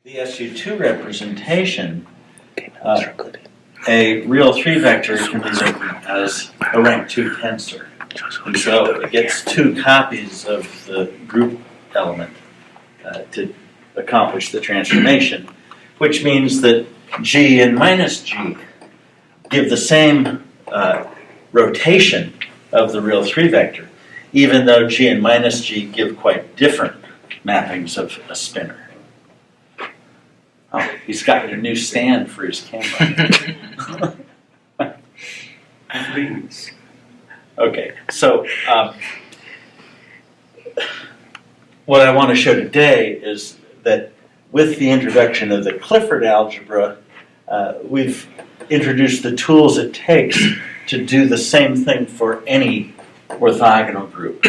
the SU2 representation, a real 3-vector can be written as a rank 2 tensor. And so it gets 2 copies of the group element to accomplish the transformation, which means that G and minus G give the same rotation of the real 3-vector, even though G and minus G give quite different mappings of a spinner. Oh, he's got a new stand for his camera. Please. Okay, so what I want to show today is that with the introduction of the Clifford algebra, we've introduced the tools it takes to do the same thing for any orthogonal group.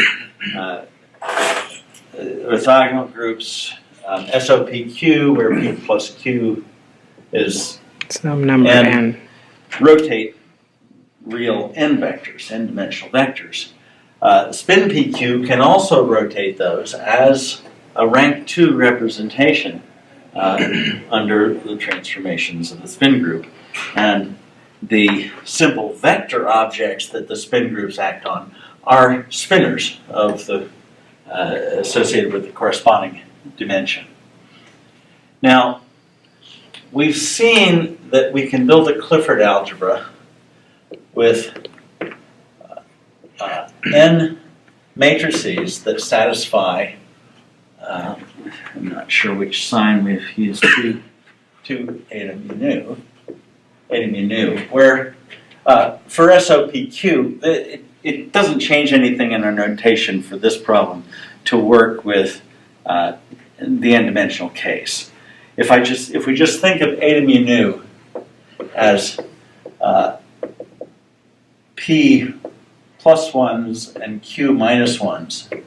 Orthogonal groups, SOPQ, where P plus Q is some number n. Rotate real n vectors, n-dimensional vectors. Spin PQ can also rotate those as a rank 2 representation under the transformations of the spin group. And the simple vector objects that the spin groups act on are spinners of the associated with the corresponding dimension. Now, we've seen that we can build a Clifford algebra with n matrices that satisfy, I'm not sure which sign we've used, 2 eta mu nu, where for SOPQ, it doesn't change anything in our notation for this problem to work with the n-dimensional case. If we just think of eta mu nu as P plus 1s and Q minus 1s,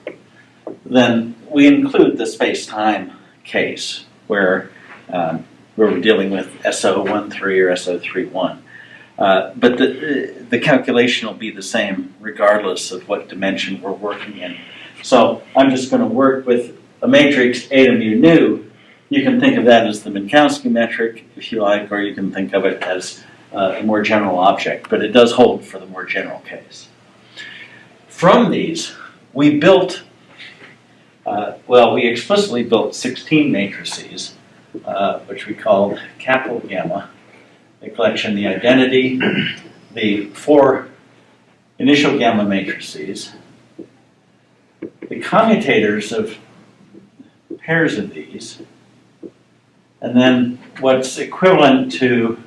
then we include the space-time case where we're dealing with SO13 or SO31. But the calculation will be the same regardless of what dimension we're working in. So I'm just going to work with a matrix eta mu nu. You can think of that as the Minkowski metric, if you like, or you can think of it as a more general object, but it does hold for the more general case. From these, we built, we explicitly built 16 matrices, which we called capital gamma, the collection, the identity, the 4 initial gamma matrices, the commutators of pairs of these, and then what's equivalent to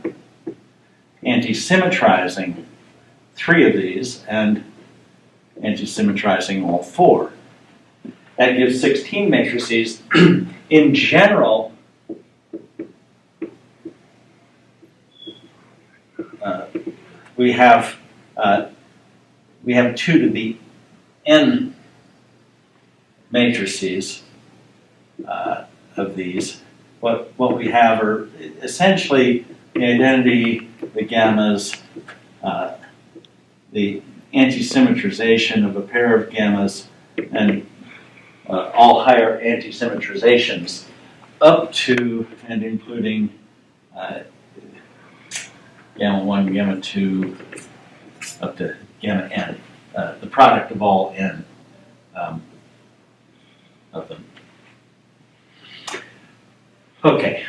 anti-symmetrizing 3 of these and anti-symmetrizing all 4. That gives 16 matrices. In general, we have 2 to the n matrices of these. What we have are essentially the identity, the gammas, the anti-symmetrization of a pair of gammas, and all higher anti-symmetrizations up to and including gamma 1, gamma 2, up to gamma n, the product of all n of them. Okay.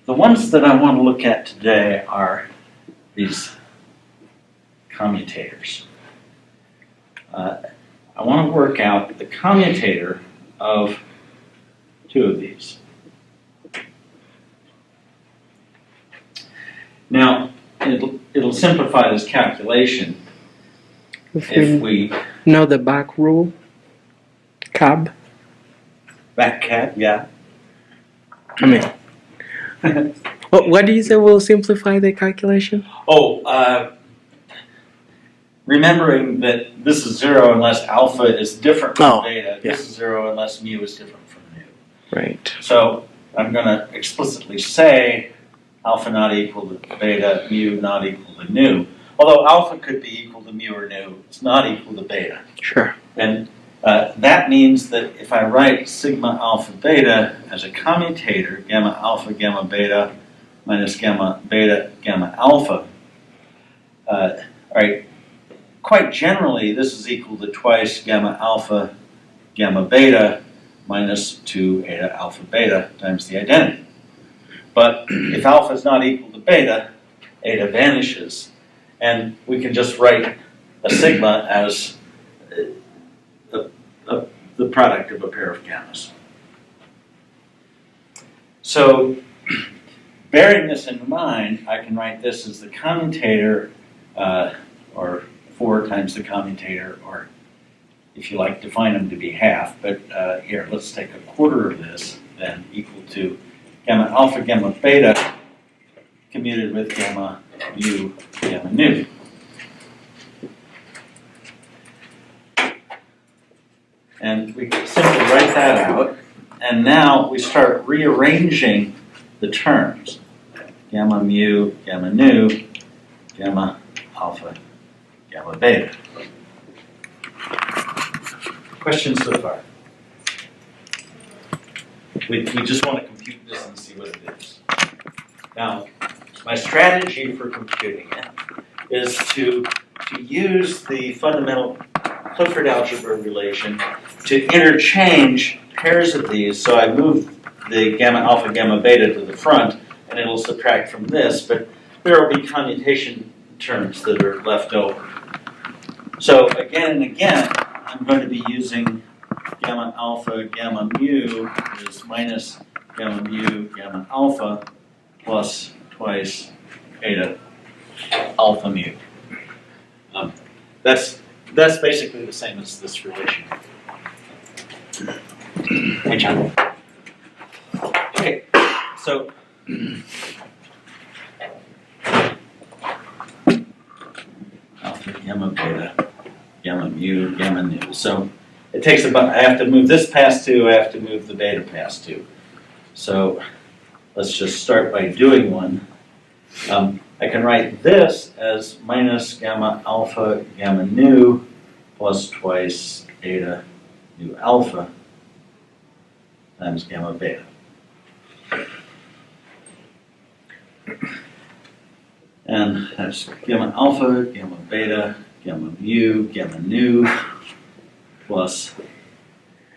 The ones that I want to look at today are these commutators. I want to work out the commutator of 2 of these. Now, it'll simplify this calculation if we know the back rule, cab. Back cab, yeah. I mean, what do you say will simplify the calculation? Remembering that this is 0 unless alpha is different from beta. Yeah. This is 0 unless mu is different from nu. Right. So I'm going to explicitly say alpha not equal to beta, mu not equal to nu. Although alpha could be equal to mu or nu, it's not equal to beta. Sure. And That means that if I write sigma alpha beta as a commutator, gamma alpha gamma beta minus gamma beta gamma alpha, all right, quite generally this is equal to twice gamma alpha gamma beta minus 2 eta alpha beta times the identity. But if alpha is not equal to beta, eta vanishes, and we can just write a sigma as the product of a pair of gammas. So, bearing this in mind, I can write this as the commutator, or 4 times the commutator, or if you like, define them to be half. But here, let's take a quarter of this, then equal to gamma alpha gamma beta commuted with gamma mu gamma nu. And we simply write that out, and now we start rearranging the terms. Gamma mu, gamma nu, gamma alpha, gamma beta. Questions so far? We just want to compute this and see what it is. Now, my strategy for computing it is to use the fundamental Clifford algebra relation to interchange pairs of these. So I move the gamma alpha gamma beta to the front, and it'll subtract from this, but there will be commutation terms that are left over. So again and again, I'm going to be using gamma alpha gamma mu is minus gamma mu gamma alpha plus twice eta alpha mu. That's basically the same as this relation. Hey, John. Okay, so alpha gamma beta gamma mu gamma nu. So it takes about, I have to move this past 2, I have to move the beta past 2. So let's just start by doing one. I can write this as minus gamma alpha gamma nu plus twice eta nu alpha times gamma beta. And that's gamma alpha, gamma beta, gamma mu, gamma nu plus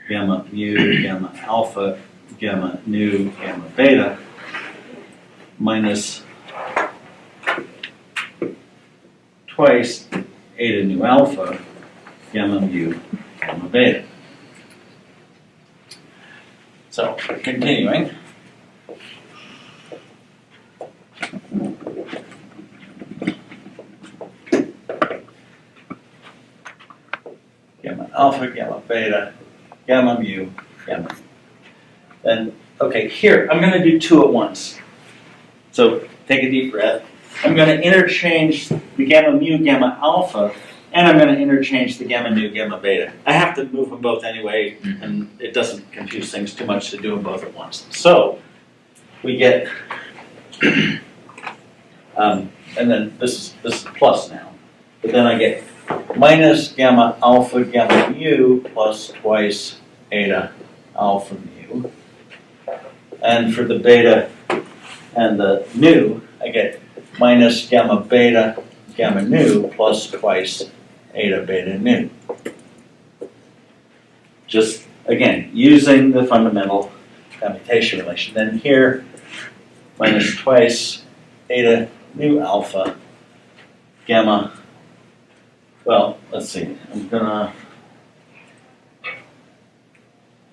gamma mu, gamma alpha, gamma nu, gamma beta minus twice eta nu alpha, gamma mu, gamma beta. So, continuing. Gamma alpha, gamma beta, gamma mu, gamma. Then, okay, here, I'm going to do 2 at once. So, take a deep breath. I'm going to interchange the gamma mu, gamma alpha, and I'm going to interchange the gamma nu, gamma beta. I have to move them both anyway, and it doesn't confuse things too much to do them both at once. So, we get, and then this is plus now, but then I get minus gamma alpha gamma mu plus twice eta alpha mu. And for the beta and the nu, I get minus gamma beta gamma nu plus twice eta beta nu. Just, again, using the fundamental commutation relation. Then here, minus twice eta nu alpha gamma. Well, let's see. I'm gonna.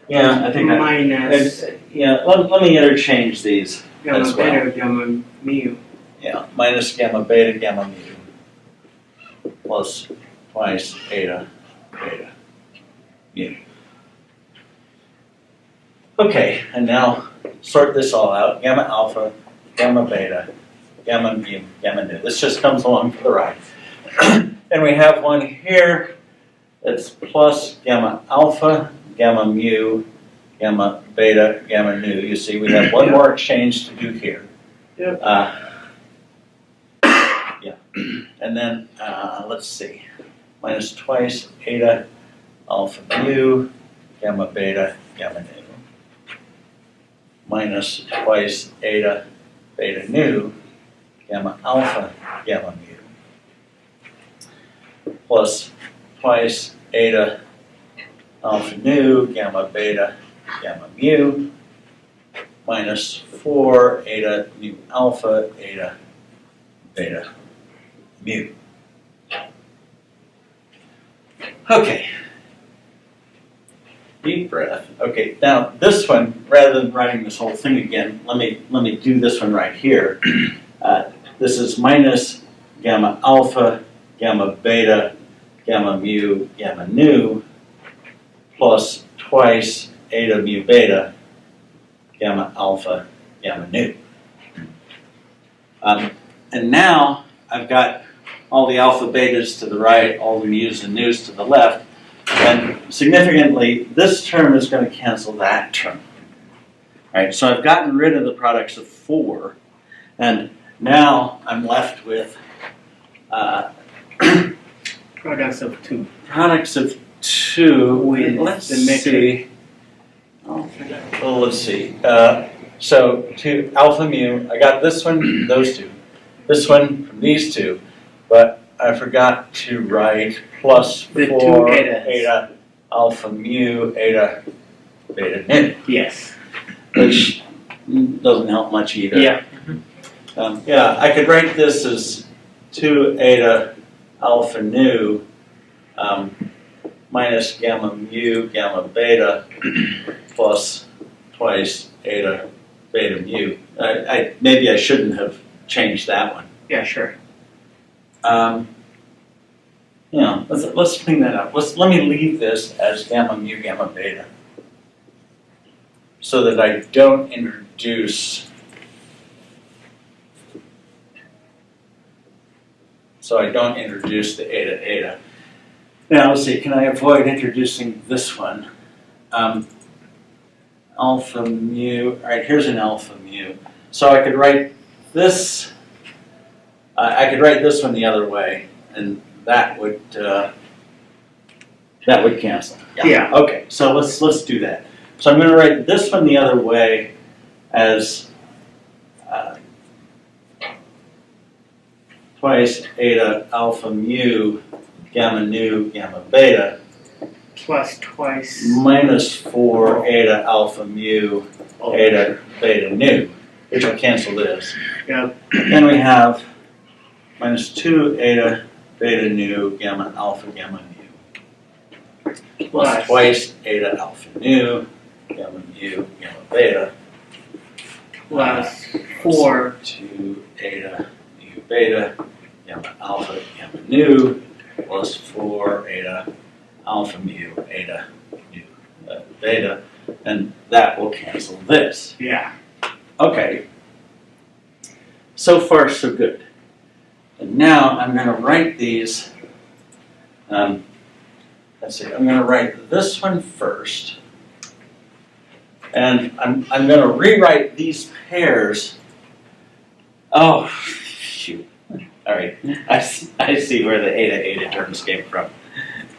Yeah, I think minus let me interchange these gamma as well. beta gamma mu. Yeah, minus gamma beta gamma mu plus twice eta beta mu. Okay, and now sort this all out. Gamma alpha, gamma beta, gamma mu, gamma nu. This just comes along for the ride. And we have one here that's plus gamma alpha, gamma mu, gamma beta, gamma nu. You see, we have one more exchange to do here. Yep. Yeah. And then, let's see, minus twice eta alpha mu, gamma beta, gamma nu, minus twice eta, beta nu, gamma alpha, gamma mu, plus twice eta, alpha nu, gamma beta, gamma mu, minus 4 eta nu alpha, eta, beta, mu. Okay. Deep breath. Okay, now this one, rather than writing this whole thing again, let me do this one right here. This is minus gamma alpha, gamma beta, gamma mu, gamma nu, plus twice eta mu beta, gamma alpha, gamma nu. And now I've got all the alpha betas to the right, all the mu's and nu's to the left, and significantly, this term is going to cancel that term. Right, so I've gotten rid of the products of 4, and now I'm left with Products of 2. products of 2. With Let's the see. Oh, well, let's see. So to alpha mu, I got this one, those two. This one from these two, but I forgot to write plus The 4 two etas. eta alpha mu eta beta nu, Yes. which doesn't help much either. Yeah. Yeah, I could write this as 2 eta alpha nu minus gamma mu gamma beta plus twice eta beta mu. Maybe I shouldn't have changed that one. Yeah, sure. Let's clean that up. Let me leave this as gamma mu gamma beta, so that I don't introduce. the eta eta. Now let's see. Can I avoid introducing this one? Alpha mu. All right. Here's an alpha mu. So I could write this. I could write this one the other way, and that would cancel. Yeah. Okay, so let's do that. So I'm going to write this one the other way as twice eta alpha mu gamma nu gamma beta Plus twice. minus 4 eta alpha mu eta beta nu, which will cancel this. Yep. Then we have minus 2 eta beta nu gamma alpha gamma mu plus twice eta alpha nu gamma mu gamma beta Plus 4. 2 eta mu beta gamma alpha gamma nu plus 4 eta alpha mu eta mu beta, and that will cancel this. Yeah. Okay. So far, so good. And now I'm going to write these. Let's see. I'm going to write this one first, and I'm going to rewrite these pairs. Oh, shoot! All right, I see where the eta terms came from.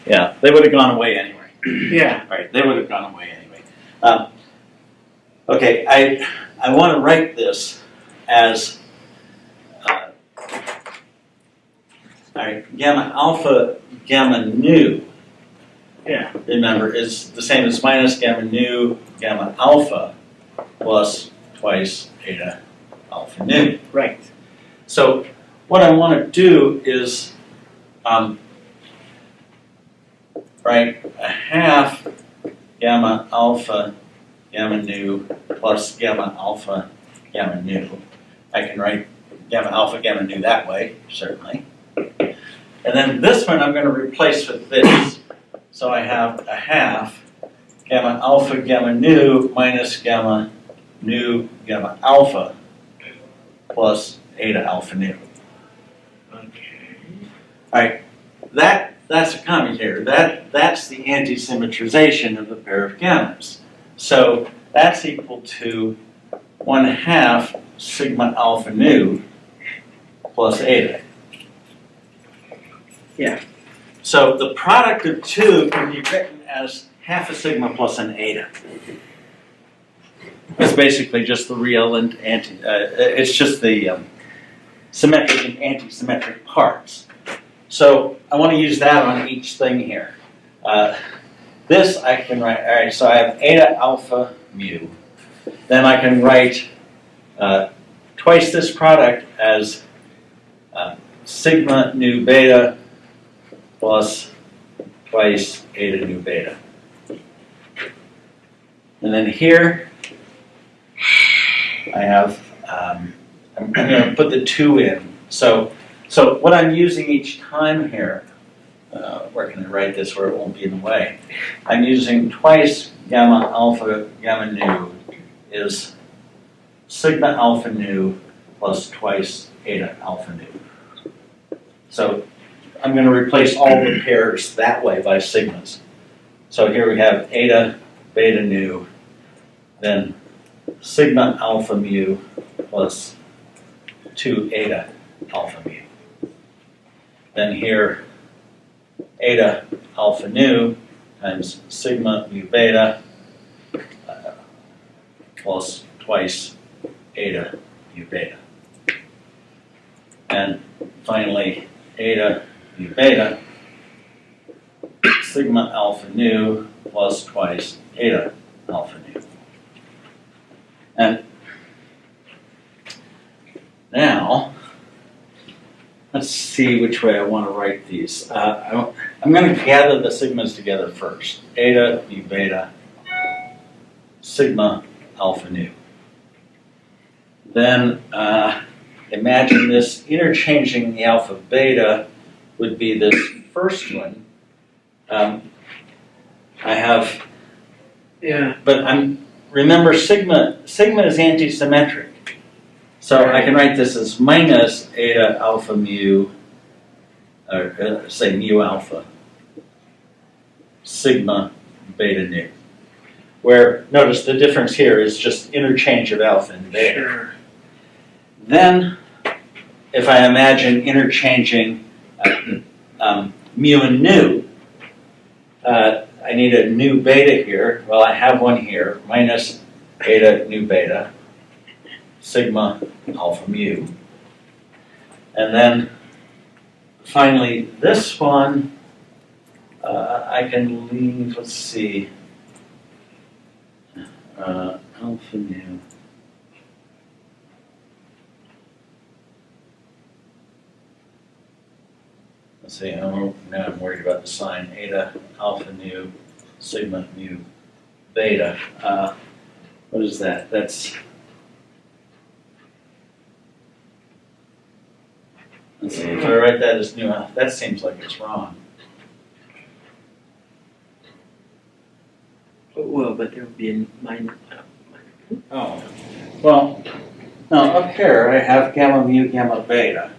Yeah, they would have gone away anyway. Yeah. Right, they would have gone away anyway. Okay, I want to write this as. All right, gamma alpha gamma nu, Yeah. remember, is the same as minus gamma nu gamma alpha plus twice eta alpha nu. Right. So what I want to do is write a half gamma alpha gamma nu plus gamma alpha gamma nu. I can write gamma alpha gamma nu that way, certainly. And then this one I'm going to replace with this. So I have a half gamma alpha gamma nu minus gamma nu gamma alpha plus eta alpha nu. Okay. All right, that's a commutator. That's the anti-symmetrization of the pair of gammas. So that's equal to 1/2 sigma alpha nu plus eta. Yeah. So the product of two can be written as half a sigma plus an eta. It's basically just the real and it's just the symmetric and anti-symmetric parts. So I want to use that on each thing here. This I can write, all right, so I have eta alpha mu. Then I can write twice this product as sigma nu beta plus twice eta nu beta. And then here I have, I'm going to put the 2 in. So what I'm using each time here, where can I write this where it won't be in the way? I'm using twice gamma alpha gamma nu is sigma alpha nu plus twice eta alpha nu. So I'm going to replace all the pairs that way by sigmas. So here we have eta beta nu, then sigma alpha mu plus 2 eta alpha mu. Then here eta alpha nu times sigma mu beta plus twice eta mu beta. And finally eta mu beta sigma alpha nu plus twice eta alpha nu. And now, let's see which way I want to write these. I'm going to gather the sigmas together first. Eta mu beta sigma alpha nu. Then imagine this interchanging the alpha beta would be this first one. I have, but remember sigma is anti-symmetric. So I can write this as minus eta alpha mu, or say mu alpha, sigma beta nu. Where, notice the difference here is just interchange of alpha and beta. Sure. Then, if I imagine interchanging mu and nu, I need a nu beta here. Well, I have one here, minus eta nu beta, sigma alpha mu. And then, finally, this one, I can leave, let's see, alpha mu. Let's see, now I'm worried about the sign. Eta alpha nu sigma mu beta. What is that? That's, let's see, if I write that as nu alpha, that seems like it's wrong. Well, but there would be a minus. Oh, well, now up here I have gamma mu gamma beta.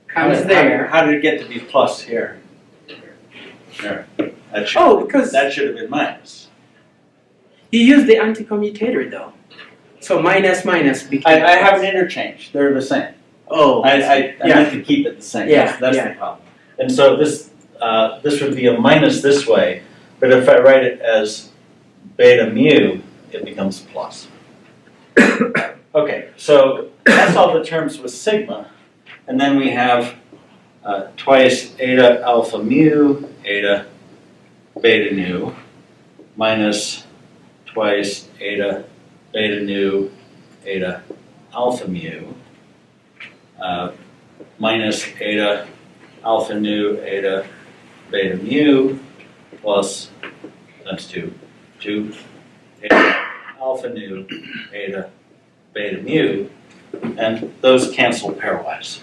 Comes there. How did it get to be plus here? There. Because That should have been minus. you use the anti-commutator though. So minus became. I have an interchange. They're the same. Oh. I meant to keep it the same. Yeah, That's yeah. the problem. And so this would be a minus this way, but if I write it as beta mu, it becomes plus. Okay, so that's all the terms with sigma. And then we have twice eta alpha mu, eta beta nu, minus twice eta beta nu, eta alpha mu, minus eta alpha nu, eta beta mu, plus, that's 2 eta alpha nu, eta beta mu, and those cancel pairwise.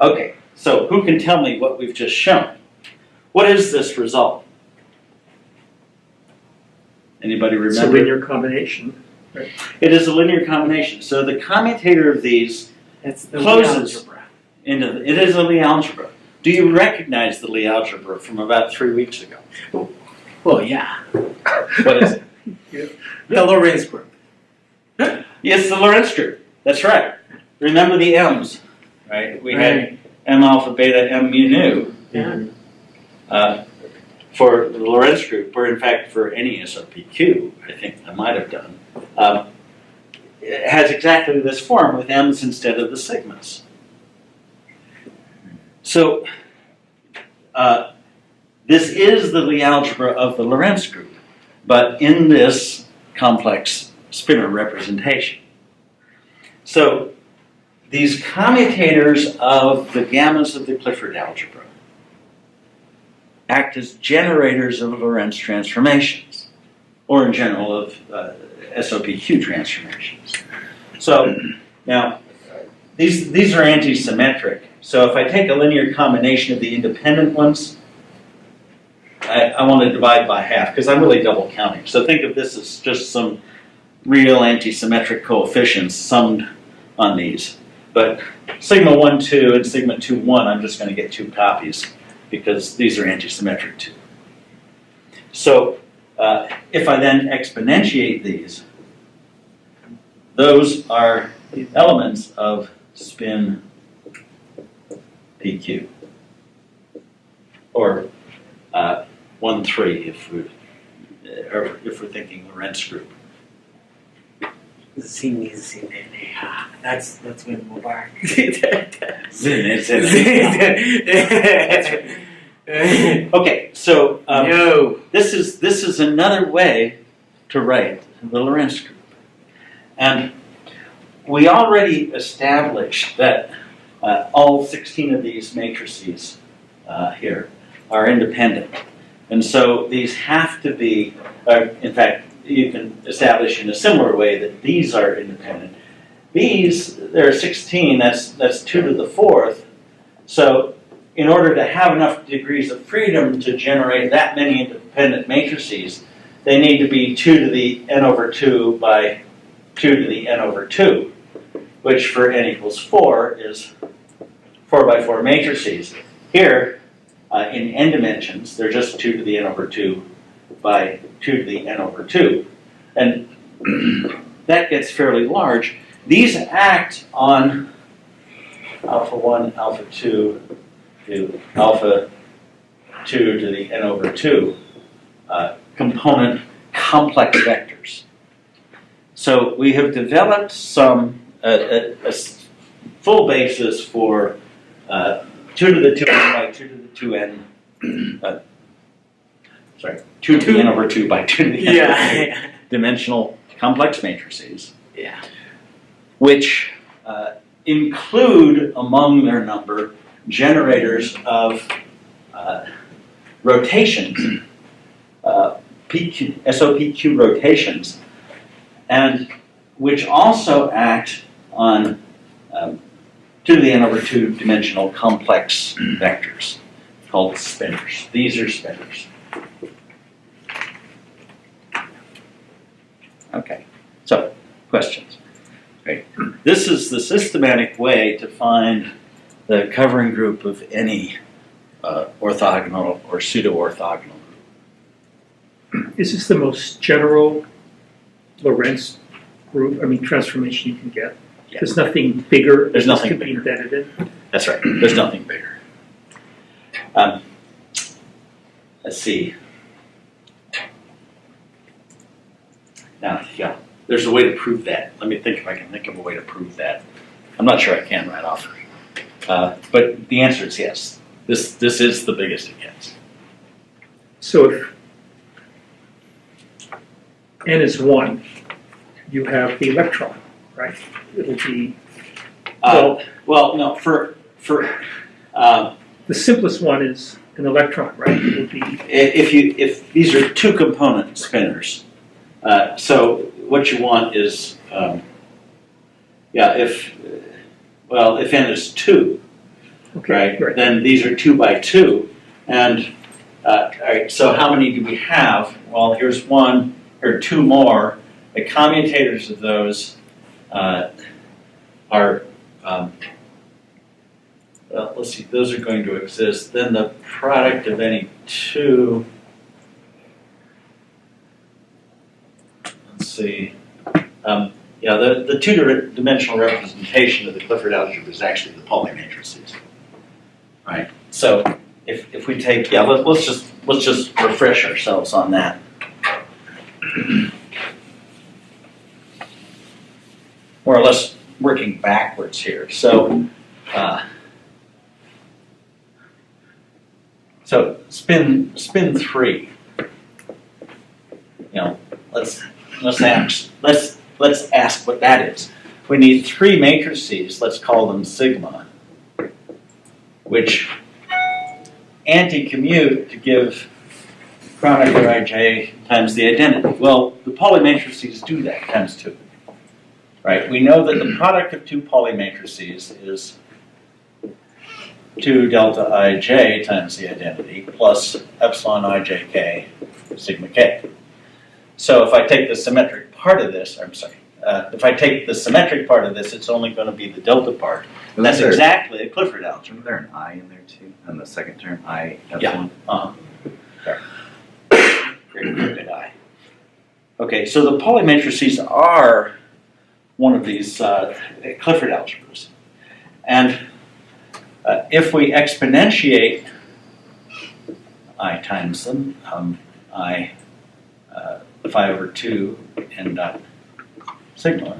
Okay, so who can tell me what we've just shown? What is this result? Anybody remember? It's a linear combination. It is a linear combination. So the commutator of these That's the closes algebra. into it is a Lie algebra. Do you recognize the Lie algebra from about 3 weeks ago? Well, yeah. What is it? The Lorentz group. Yes, the Lorentz group. That's right. Remember the M's, right? We had M alpha, beta, M mu nu. Yeah. For the Lorentz group, or in fact for any SOPQ, I think I might have done, it has exactly this form with m's instead of the sigmas. So this is the Lie algebra of the Lorentz group, but in this complex spinor representation. So these commutators of the gammas of the Clifford algebra act as generators of Lorentz transformations, or in general of SOPQ transformations. So now, these are anti-symmetric. So if I take a linear combination of the independent ones, I want to divide by half, because I'm really double counting. So think of this as just some real anti-symmetric coefficients summed on these. But sigma 1, 2 and sigma 2, 1, I'm just going to get 2 copies, because these are anti-symmetric too. So if I then exponentiate these, those are elements of spin PQ, or 1, 3 if we're thinking Lorentz group. That's when Mubarak. Okay, so No. this is another way to write the Lorentz group, and we already established that all 16 of these matrices here are independent, and so these have to be. In fact, you can establish in a similar way that these are independent. These, there are 16. That's 2 to the 4th. So in order to have enough degrees of freedom to generate that many independent matrices, they need to be 2 to the n over 2 by 2 to the n over 2, which for n equals 4 is 4 by 4 matrices. Here, in n dimensions, they're just 2 to the n over 2 by 2 to the n over 2. And that gets fairly large. These act on alpha 1, alpha 2 to alpha 2 to the n over 2 component complex vectors. So we have developed some a full basis for 2 to the 2n by 2 to the 2n 2 to the n over 2 by 2 to the n over 2 dimensional complex matrices, which include among their number generators of rotations, SOPQ rotations, and which also act on 2 to the n over 2 dimensional complex vectors called spinors. These are spinors. Okay, so questions. Great. This is the systematic way to find the covering group of any orthogonal or pseudo-orthogonal group. Is this the most general Lorentz group, transformation you can get? Yeah. There's nothing bigger There's that nothing could be bigger. embedded in? That's right. There's nothing bigger. Let's see. Now, yeah, there's a way to prove that. Let me think if I can think of a way to prove that. I'm not sure I can right off. But the answer is yes. This is the biggest it gets. So if n is 1, you have the electron, right? It'll be, Well, no, for the simplest one is an electron, right? It will be, if these are 2 component spinors, so what you want is if n is 2, okay, right, then these are 2 by 2, and all right, so how many do we have? Well, here's 1 or 2 more. The commutators of those are well, let's see, those are going to exist. Then the product of any 2, let's see, the 2-dimensional representation of the Clifford algebra is actually the Pauli matrices. Right. So if we take, yeah, let's just refresh ourselves on that. More or less working backwards here. So spin 3. You know, let's ask what that is. We need 3 matrices. Let's call them sigma, which anti-commute to give Kronecker ij times the identity. Well, the polymatrices do that times 2. Right? We know that the product of 2 polymatrices is 2 delta ij times the identity plus epsilon ijk sigma k. So if I take the symmetric part of this, if I take the symmetric part of this, it's only going to be the delta part. And that's exactly a Clifford algebra. Isn't there an I in there too? And the second term, I Yeah. epsilon? Very good I. Okay, so the polymatrices are one of these Clifford algebras. And if we exponentiate I times them, I phi over 2 n dot sigma,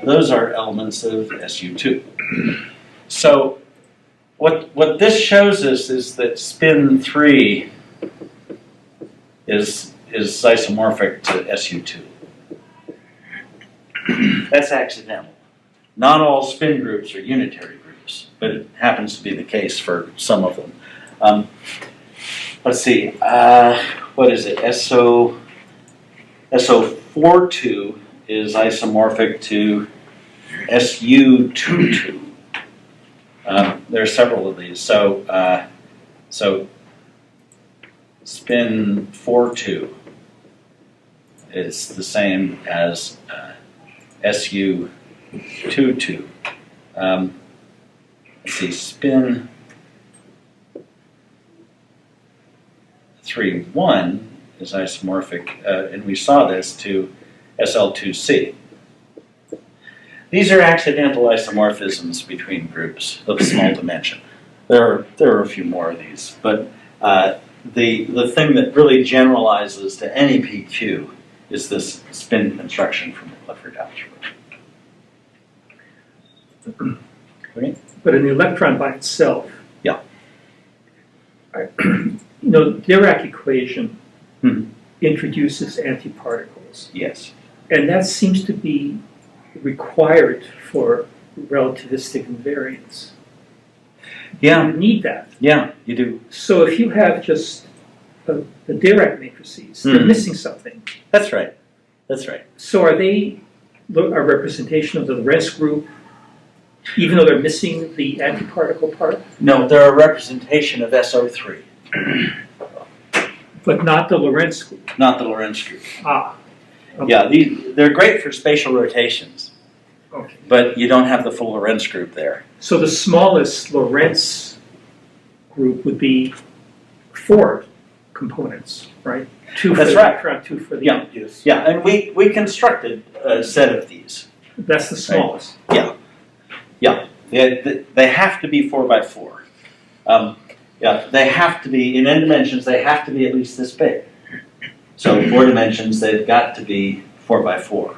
those are elements of SU2. So what this shows us is that spin 3 is isomorphic to SU2. That's accidental. Not all spin groups are unitary groups, but it happens to be the case for some of them. Let's see, what is it? SO42 is isomorphic to SU22. There are several of these. So spin 42 is the same as SU22. Let's see, spin 3,1 is isomorphic, and we saw this to SL2C. These are accidental isomorphisms between groups of small dimension. There are a few more of these, but the thing that really generalizes to any PQ is this spin construction from the Clifford algebra. Okay. But an electron by itself. Yeah. Dirac equation Hmm. introduces antiparticles. Yes. And that seems to be required for relativistic invariance. Yeah. You need that. Yeah, you do. So if you have just the Dirac matrices, they're missing something. That's right. That's right. So are they a representation of the Lorentz group, even though they're missing the antiparticle part? No, they're a representation of SO3, But not the Lorentz group. not the Lorentz group. Ah. Okay. Yeah, they're great for spatial rotations, Okay. but you don't have the full Lorentz group there. So the smallest Lorentz group would be 4 components, right? 2 for That's the right. electron, 2 for the Yeah. induce. Yeah, and we constructed a set of these. That's the smallest. Yeah. They have to be 4 by 4. They have to be, in n dimensions, they have to be at least this big. So 4 dimensions, they've got to be 4 by 4,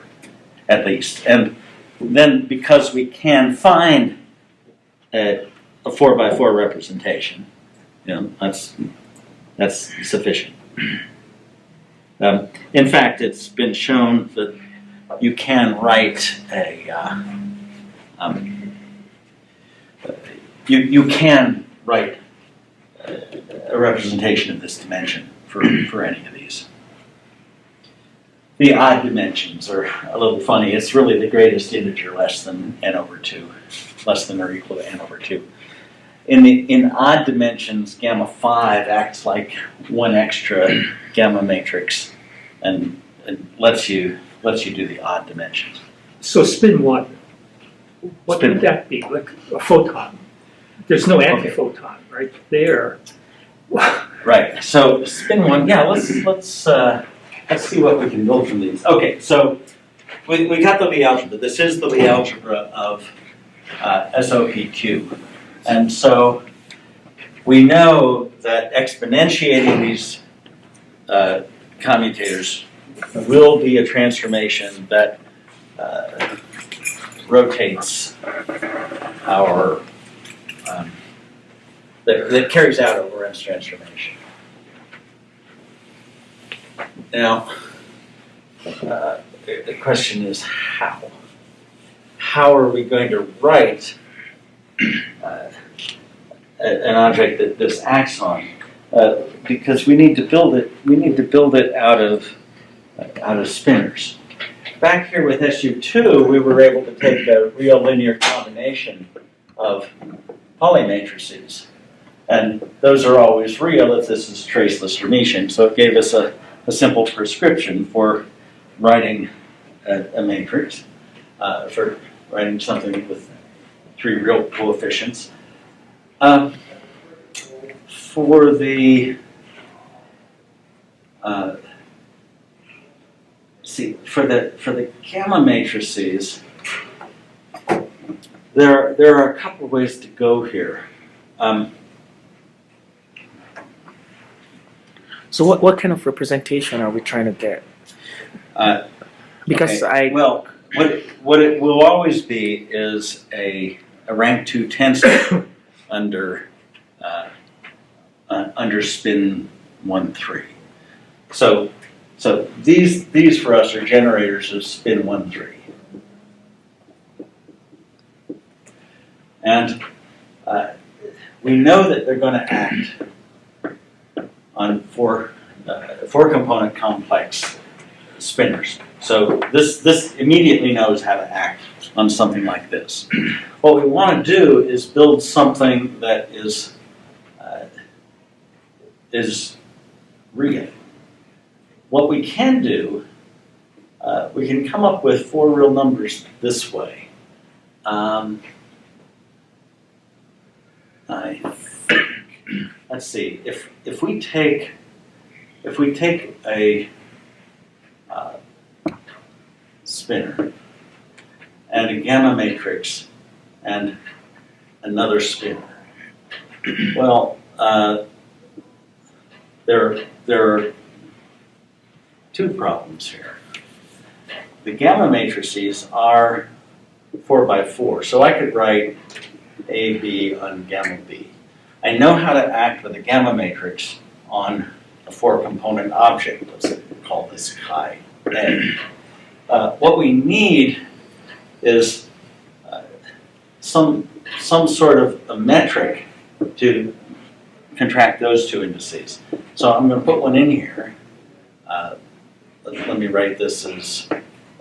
at least. And then because we can find a 4 by 4 representation, that's sufficient. In fact, it's been shown that you can write you can write a representation of this dimension for any of these. The odd dimensions are a little funny. It's really the greatest integer less than n over 2, less than or equal to n over 2. In odd dimensions, gamma 5 acts like one extra gamma matrix and lets you do the odd dimensions. So spin 1, what Spin would that be? Like a photon. There's no antiphoton right there. Right. So spin 1. Yeah. Let's see what we can build from these. Okay. So we got the Lie algebra. This is the Lie algebra of SOPQ. And so we know that exponentiating these commutators will be a transformation that rotates our, that carries out a Lorentz transformation. Now, the question is how? How are we going to write an object that this acts on? Because we need to build it. We need to build it out of spinors. Back here with SU2, we were able to take a real linear combination of Pauli matrices, and those are always real if this is traceless Hermitian. So it gave us a simple prescription for writing a matrix, for writing something with 3 real coefficients. For the for the gamma matrices, there are a couple of ways to go here. So what kind of representation are we trying to get? Because Okay. Well, what it will always be is a rank 2 tensor under spin 1-3. So these for us are generators of spin 1-3, and we know that they're going to act on four component complex spinners. So this immediately knows how to act on something like this. What we want to do is build something that is real. What we can do, we can come up with 4 real numbers this way. I think, let's see, if we take a spinner and a gamma matrix and another spinner, well, there are 2 problems here. The gamma matrices are 4 by 4, so I could write AB on gamma B. I know how to act with a gamma matrix on a 4-component object. Let's call this chi A. What we need is some sort of a metric to contract those 2 indices. So I'm going to put one in here. Let me write this as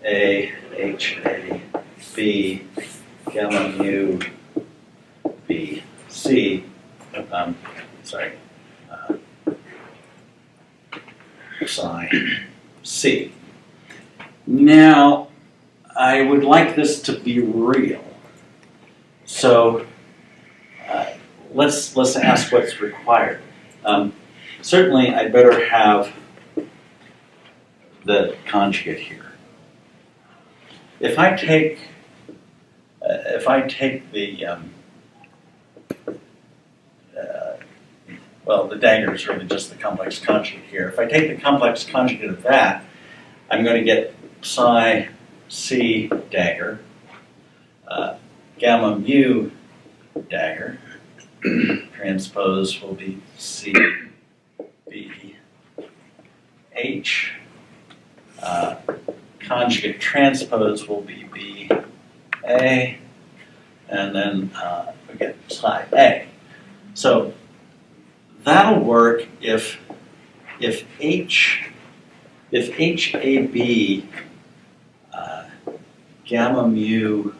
A, H, A, B, gamma mu, B, C, psi, C. Now, I would like this to be real. So let's ask what's required. Certainly, I'd better have the conjugate here. If I take the well, the dagger is really just the complex conjugate here. If I take the complex conjugate of that, I'm going to get psi C dagger, gamma mu dagger, transpose will be C B H, conjugate transpose will be B A, and then we get psi A. So that'll work if HAB gamma mu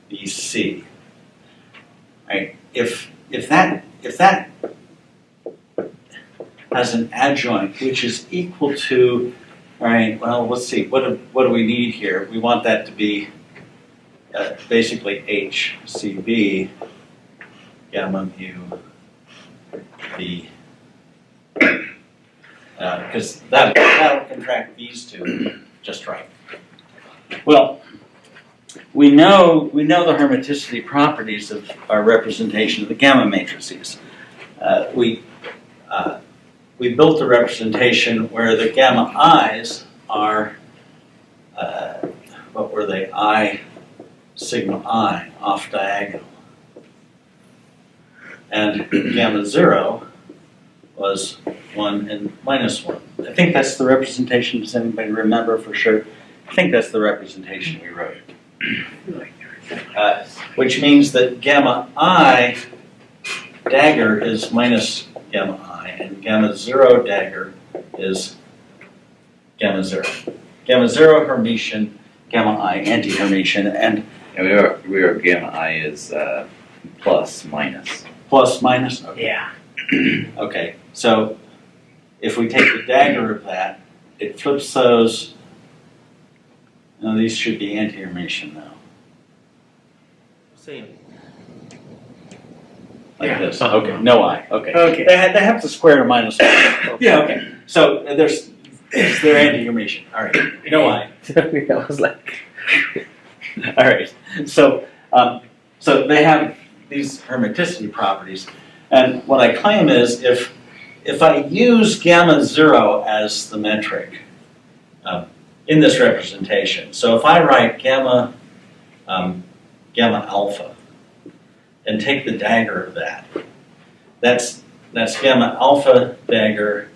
BC. Right? If that has an adjoint which is equal to, all right, well, let's see, what do we need here? We want that to be basically HCB gamma mu B, because that'll contract these 2 just right. Well, we know the hermiticity properties of our representation of the gamma matrices. We built a representation where the gamma i's are, what were they, I sigma I off diagonal. And gamma 0 was 1 and minus 1. I think that's the representation. Does anybody remember for sure? I think that's the representation we wrote. Which means that gamma I dagger is minus gamma I, and gamma 0 dagger is gamma 0. Gamma 0 Hermitian, gamma I anti-Hermitian, and we are gamma I is plus minus. plus minus. Okay. Yeah. Okay, so if we take the dagger of that, it flips those. No, these should be anti-Hermitian though. Same. Like Yeah. this. Okay, no I. Okay. Okay. They have to square to minus 1. Yeah, okay. So they're anti-Hermitian. All right, no I. I was like, All right. So they have these hermiticity properties, and what I claim is if I use gamma 0 as the metric in this representation, so if I write gamma alpha and take the dagger of that, that's gamma alpha dagger,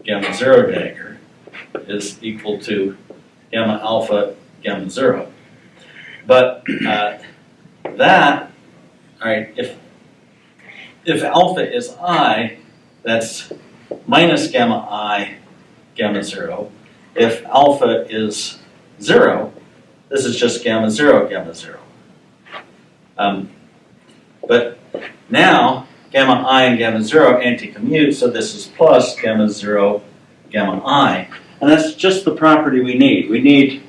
gamma 0 dagger is equal to gamma alpha gamma 0. But that, all right, if alpha is I, that's minus gamma I gamma 0. If alpha is 0, this is just gamma 0 gamma 0. But now gamma I and gamma 0 anti-commute, so this is plus gamma 0 gamma I, and that's just the property we need. We need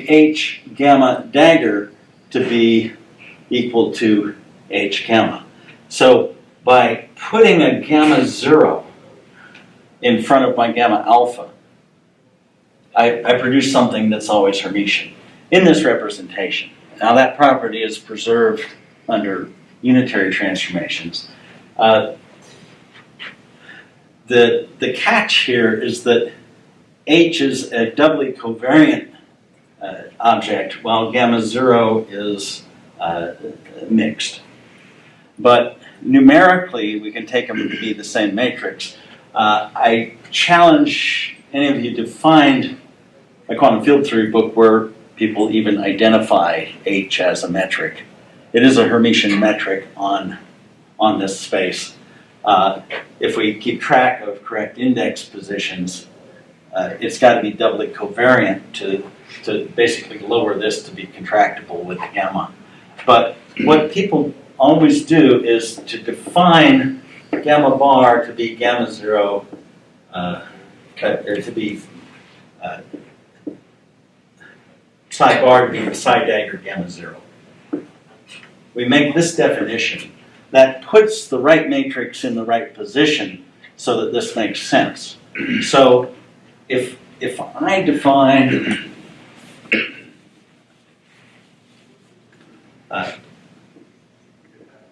H gamma dagger to be equal to H gamma. So by putting a gamma 0 in front of my gamma alpha, I produce something that's always Hermitian in this representation. Now that property is preserved under unitary transformations. The catch here is that H is a doubly covariant object, while gamma 0 is mixed. But numerically, we can take them to be the same matrix. I challenge any of you to find a quantum field theory book where people even identify H as a metric. It is a Hermitian metric on this space. If we keep track of correct index positions, it's got to be doubly covariant to basically lower this to be contractible with the gamma. But what people always do is to define gamma bar to be gamma 0, or to be psi bar to be psi dagger gamma 0. We make this definition that puts the right matrix in the right position so that this makes sense. So if I define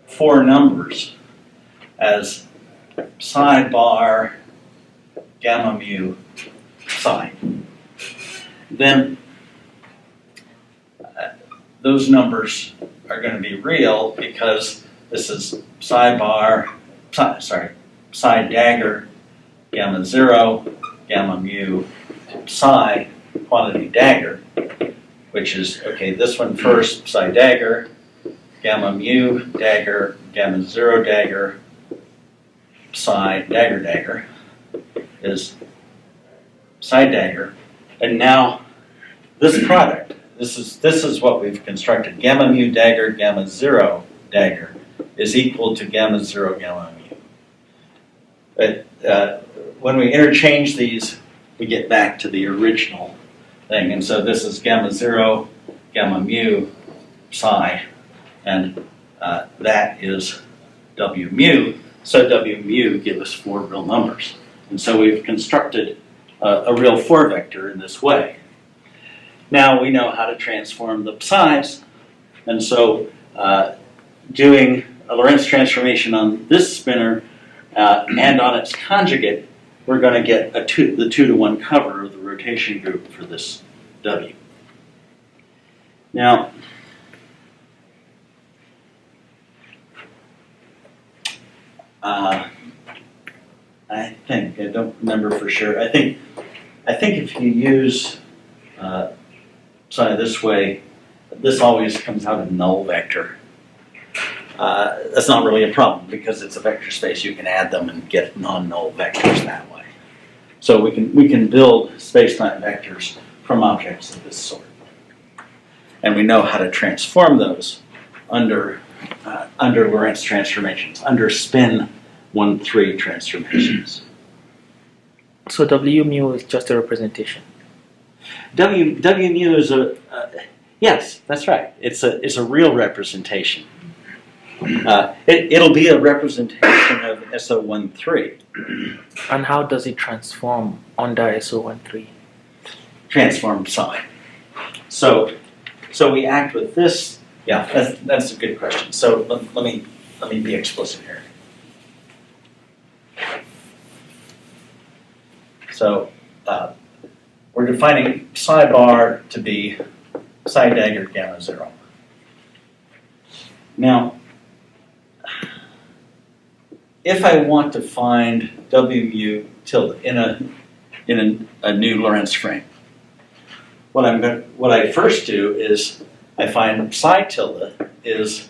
four numbers as psi bar gamma mu psi, then those numbers are going to be real because this is psi dagger gamma 0 gamma mu psi quantity dagger, which is, okay, this one first, psi dagger, gamma mu dagger, gamma 0 dagger, psi dagger dagger is psi dagger. And now this product, this is what we've constructed. Gamma mu dagger, gamma 0 dagger is equal to gamma 0 gamma mu. But when we interchange these, we get back to the original thing. And so this is gamma 0 gamma mu psi, and that is W mu. So W mu give us four real numbers. And so we've constructed a real 4 vector in this way. now we know how to transform the psi's. And so doing a Lorentz transformation on this spinner and on its conjugate, we're going to get the 2-to-1 cover of the rotation group for this W. Now, I don't remember for sure. I think if you use psi this way, this always comes out a null vector. That's not really a problem because it's a vector space. You can add them and get non-null vectors that way. So we can build space-time vectors from objects of this sort, and we know how to transform those under Lorentz transformations, under spin 1-3 transformations. So W mu is just a representation. W mu is yes, that's right. It's a real representation. It'll be a representation of SO13. And how does it transform under SO13? Transform psi. So we act with this. Yeah, that's a good question. So let me be explicit here. So we're defining psi bar to be psi dagger gamma 0. Now, if I want to find W mu tilde in a new Lorentz frame, what I first do is I find psi tilde is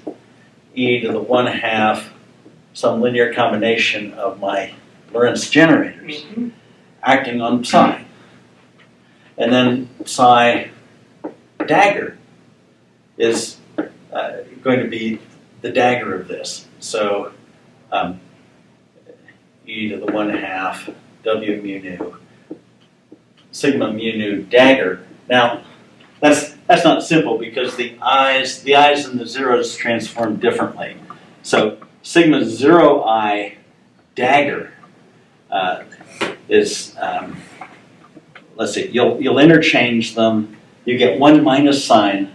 e to the 1/2 some linear combination of my Lorentz generators acting on psi. And then psi dagger is going to be the dagger of this. So e to the 1/2 W mu nu sigma mu nu dagger. Now that's not simple because the i's and the zeros transform differently. So sigma 0I dagger is let's see, you'll interchange them. You get one minus sign,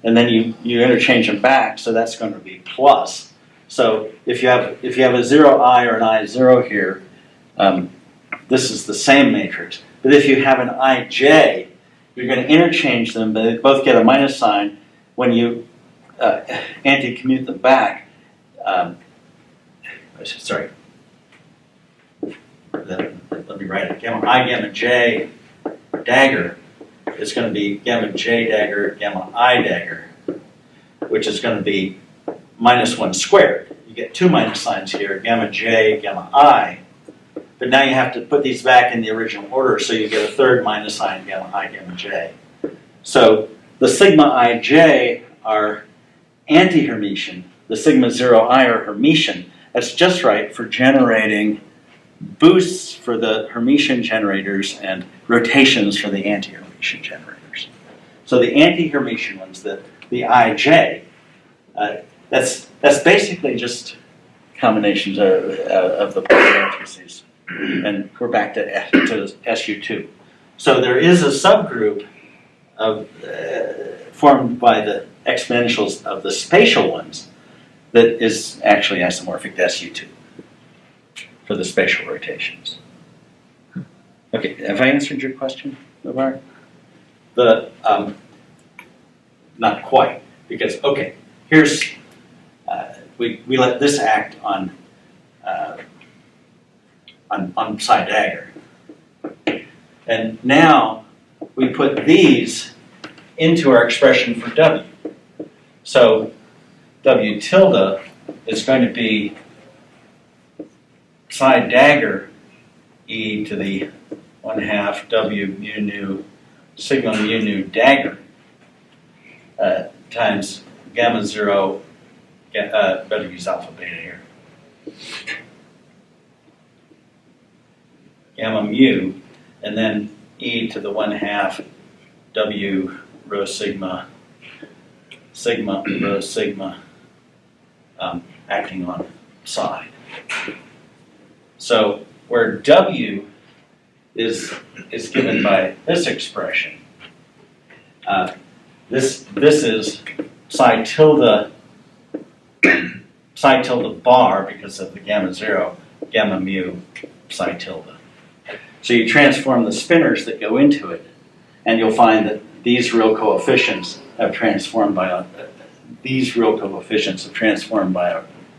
and then you interchange them back. So that's going to be plus. So if you have a 0I or an I0 here, this is the same matrix. But if you have an IJ, you're going to interchange them, but they both get a minus sign. When you anti-commute them back, sorry, let me write it. Gamma J dagger is going to be gamma J dagger, gamma I dagger, which is going to be -1 squared. You get two minus signs here, gamma J, gamma I. But now you have to put these back in the original order, so you get a third minus sign, gamma I, gamma J. So the sigma ij are anti-Hermitian. The sigma 0I are Hermitian. That's just right for generating boosts for the Hermitian generators and rotations for the anti-Hermitian generators. So the anti-Hermitian ones, the ij, that's basically just combinations of the Fourier matrices. And we're back to SU2. So there is a subgroup of formed by the exponentials of the spatial ones that is actually isomorphic to SU2 for the spatial rotations. Okay, have I answered your question, Navar? Not quite, because okay, here's we let this act on psi dagger, and now we put these into our expression for W. So W tilde is going to be psi dagger e to the 1/2 W mu nu sigma mu nu dagger times gamma 0, better use alpha beta here, gamma mu, and then e to the 1/2 W rho sigma rho sigma acting on psi. So where W is given by this expression, This is psi tilde bar because of the gamma 0, gamma mu psi tilde. So you transform the spinors that go into it, and you'll find that these real coefficients have transformed by a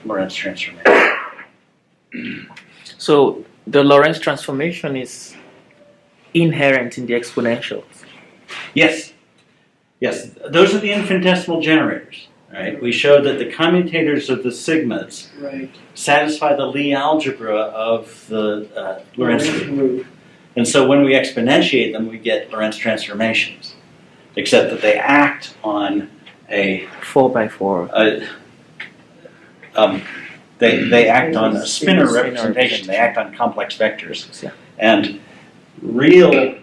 Lorentz transformation. So the Lorentz transformation is inherent in the exponentials. Yes. Yes, those are the infinitesimal generators. Right? We showed that the commutators of the sigmas Right. satisfy the Lie algebra of the Lorentz group. Group. And so when we exponentiate them, we get Lorentz transformations, except that they act on a 4x4. they act on a spinor Spinor representation. They act on complex vectors, Yeah. and real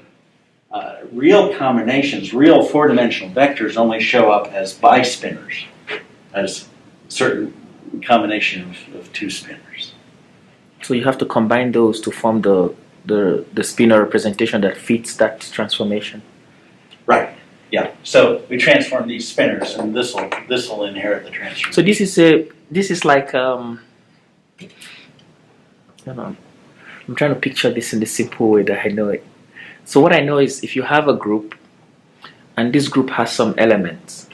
combinations, real four-dimensional vectors only show up as bispinors, as certain combination of two spinors. So you have to combine those to form the spinor representation that fits that transformation. Right. Yeah. So we transform these spinors, and this will inherit the transformation. So this is like I don't know. I'm trying to picture this in the simple way that I know it. So what I know is if you have a group, and this group has some elements,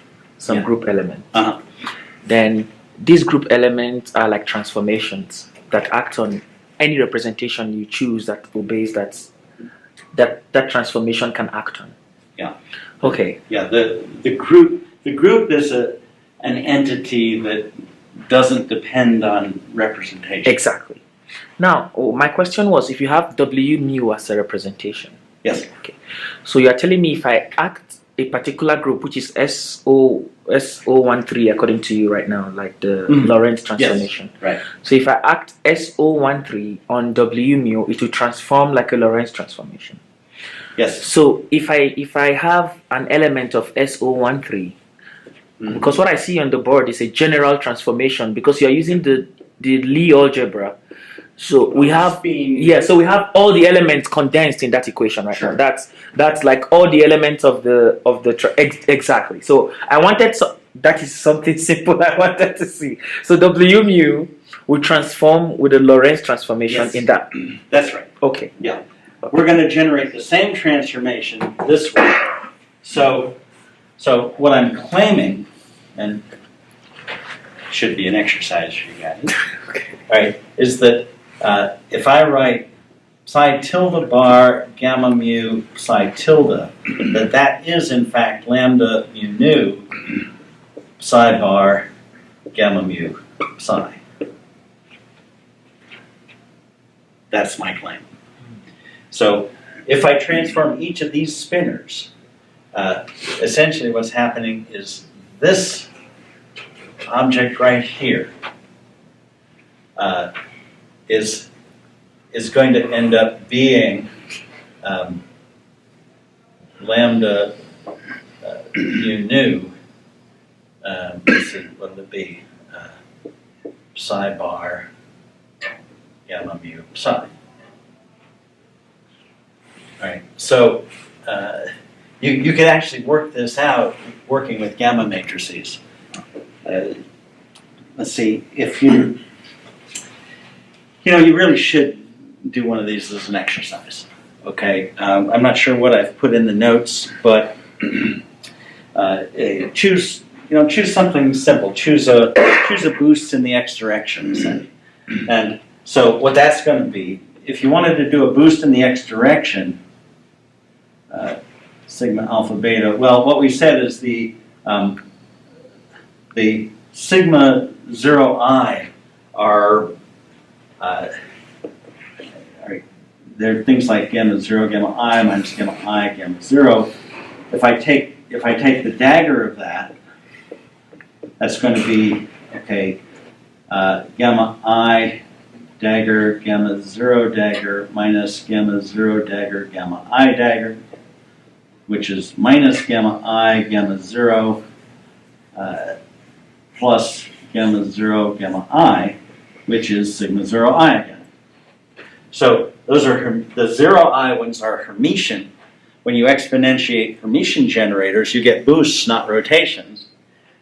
Yeah. group elements, Uh-huh. then these group elements are like transformations that act on any representation you choose that obeys that transformation can act on. Yeah. Okay. Yeah. The group is an entity that doesn't depend on representation. Exactly. Now, my question was, if you have W mu as a representation, Yes. okay, so you are telling me if I act a particular group, which is SO13 according to you right now, like the Lorentz transformation. Yes. Right. So if I act SO13 on W mu, it will transform like a Lorentz transformation. Yes. So if I have an element of SO13, because what I see on the board is a general transformation because you are using the Lie algebra. So we have so we have all the elements condensed in that equation right Sure. now. That's like all the elements of the exactly. So I wanted that is something simple I wanted to see. So W mu will transform with the Lorentz transformation Yes. in that. That's right. Okay. Yeah. We're going to generate the same transformation this way. So what I'm claiming, and should be an exercise for you guys, right, is that if I write psi tilde bar gamma mu psi tilde, that is in fact lambda mu nu psi bar gamma mu psi. That's my claim. So if I transform each of these spinors, essentially what's happening is this object right here is going to end up being lambda mu nu. Let's see, what would it be? Psi bar gamma mu psi. All right. So you can actually work this out working with gamma matrices. Let's see, if you really should do one of these as an exercise. Okay, I'm not sure what I've put in the notes, but choose something simple. Choose a boost in the x direction, say. And so what that's going to be, if you wanted to do a boost in the x direction, sigma alpha beta. Well, what we said is the sigma 0I are there are things like gamma 0, gamma I minus gamma I, gamma 0. If I take the dagger of that, that's going to be gamma I dagger, gamma 0 dagger minus gamma 0 dagger, gamma I dagger, which is minus gamma I, gamma 0, plus gamma 0, gamma I, which is sigma 0 I again. So those are the 0 I ones are Hermitian, when you exponentiate Hermitian generators, you get boosts, not rotations.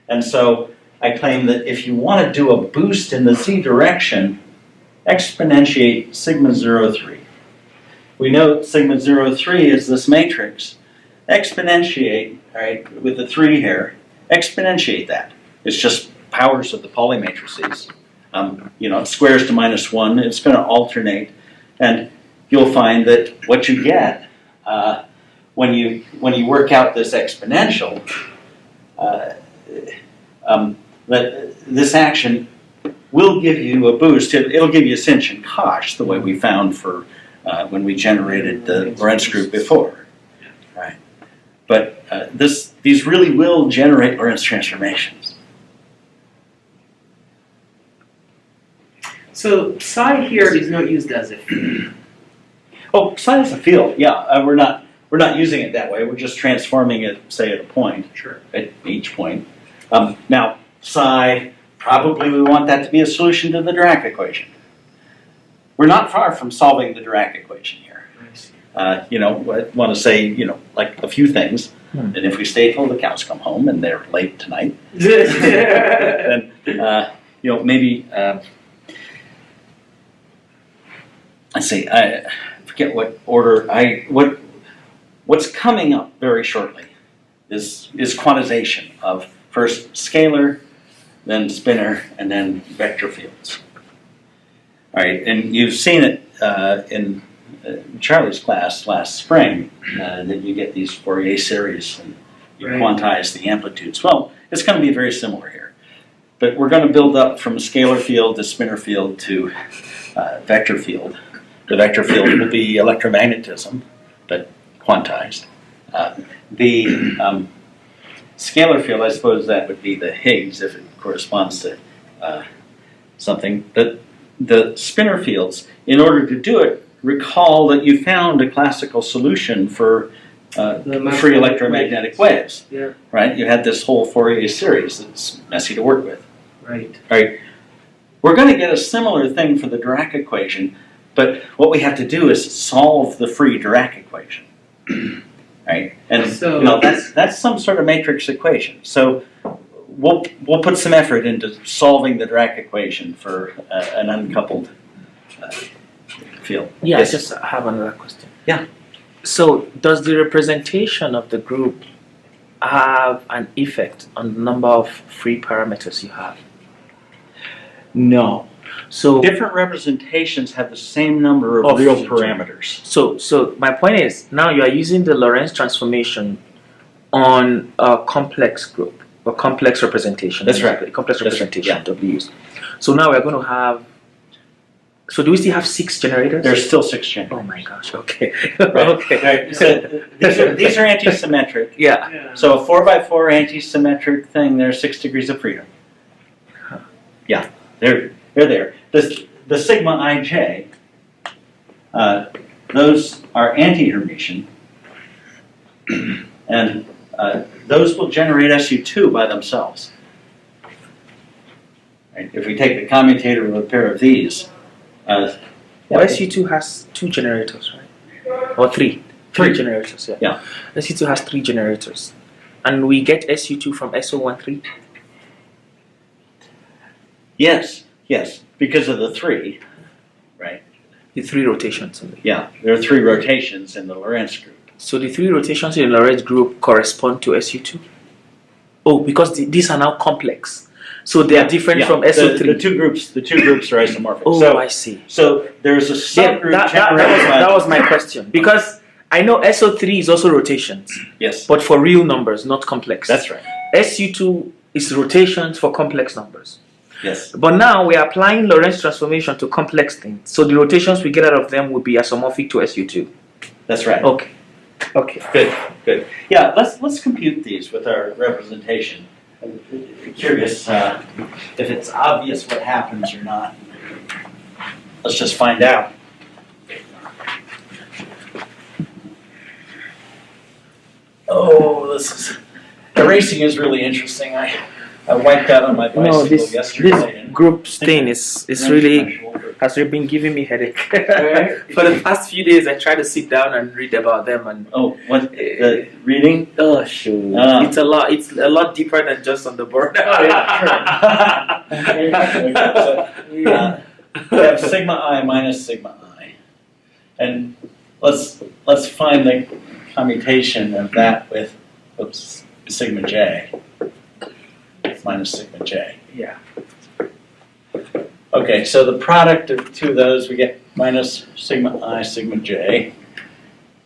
And so I claim that if you want to do a boost in the z direction, exponentiate sigma 0, 3. We know sigma 0, 3 is this matrix. Exponentiate, all right, with the 3 here, exponentiate that. It's just powers of the Pauli matrices. It squares to -1, it's going to alternate, and you'll find that what you get when you work out this exponential, that this action will give you a boost. It'll give you sinh and cosh, the way we found for when we generated the Lorentz group before, right? But these really will generate Lorentz transformations. So psi here is not used as a field. Oh, psi is a field. Yeah, we're not using it that way. We're just transforming it, say, at a point. Sure. At each point. Now, psi, probably we want that to be a solution to the Dirac equation. We're not far from solving the Dirac equation here. I want to say, like a few things. And if we stay till the cows come home and they're late tonight, then, maybe, let's see, I forget what order, what's coming up very shortly is quantization of first scalar, then spinor, and then vector fields. All right, and you've seen it in Charlie's class last spring, that you get these Fourier series and you quantize the amplitudes. Well, it's going to be very similar here. But we're going to build up from scalar field to spinor field to vector field. The vector field will be electromagnetism, but quantized. The scalar field, I suppose that would be the Higgs, if it corresponds to something. But the spinor fields, in order to do it, recall that you found a classical solution for free electromagnetic waves. Yeah. Right? You had this whole Fourier series that's messy to work with. Right. Right? We're going to get a similar thing for the Dirac equation, but what we have to do is solve the free Dirac equation. Right? And So- that's some sort of matrix equation. So we'll put some effort into solving the Dirac equation for an uncoupled field. Yeah, Yes. I just have another question. Yeah. So does the representation of the group have an effect on the number of free parameters you have? No. So Different representations have the same number of Of real each. parameters. So my point is, now you are using the Lorentz transformation on a complex group, a complex representation. That's right. A complex That's right, representation yeah. W's. So now we're going to have. So do we still have 6 generators? There's still 6 generators. Oh my gosh. Okay. Right. Okay. Right. So these are anti-symmetric. Yeah. So a 4x4 anti-symmetric thing, there's 6 degrees of freedom. Yeah, they're there. The sigma ij, those are anti-Hermitian, and those will generate SU2 by themselves. Right? If we take the commutator of a pair of these, Well, SU2 has 2 generators, right? Or 3. 3 generators, yeah. Yeah. SU2 has 3 generators. And we get SU2 from SO13? yes, because of the 3, right? The 3 rotations only. Yeah, there are 3 rotations in the Lorentz group. So the 3 rotations in the Lorentz group correspond to SU2? Oh, because these are now complex. So they are different from SO3. The two groups are isomorphic. Oh, so, I see. So there's a Yeah, subgroup that generated by was my question. Because I know SO3 is also rotations, yes, but for real numbers, not complex. that's right. SU2 is rotations for complex numbers. Yes, But now we are applying Lorentz transformation to complex things. So the rotations we get out of them will be isomorphic to SU2. that's right. Okay. Okay. Good. Yeah, let's compute these with our representation. I'm curious if it's obvious what happens or not. Let's just find out. Oh, erasing is really interesting. I wiped out on my bicycle No, this yesterday. group thing is really has been giving me headache. Right. For the past few days, I try to sit down and read about them, and Oh, what, the reading? oh shoot, Ah. it's a lot. It's a lot deeper than just on the board. Oh, yeah, We have sigma I minus sigma I. And let's find the commutation of that with, oops, sigma j. Minus sigma j. Yeah. Okay, so the product of two of those, we get minus sigma I sigma j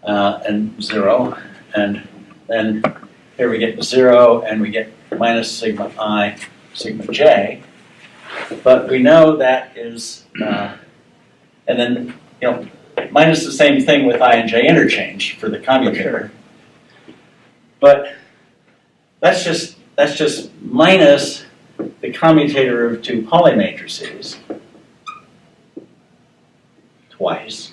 and 0. And then here we get 0 and we get minus sigma I sigma j. But we know that is, and then, minus the same thing with I and j interchange for the commutator. But that's just minus the commutator of two Pauli matrices twice.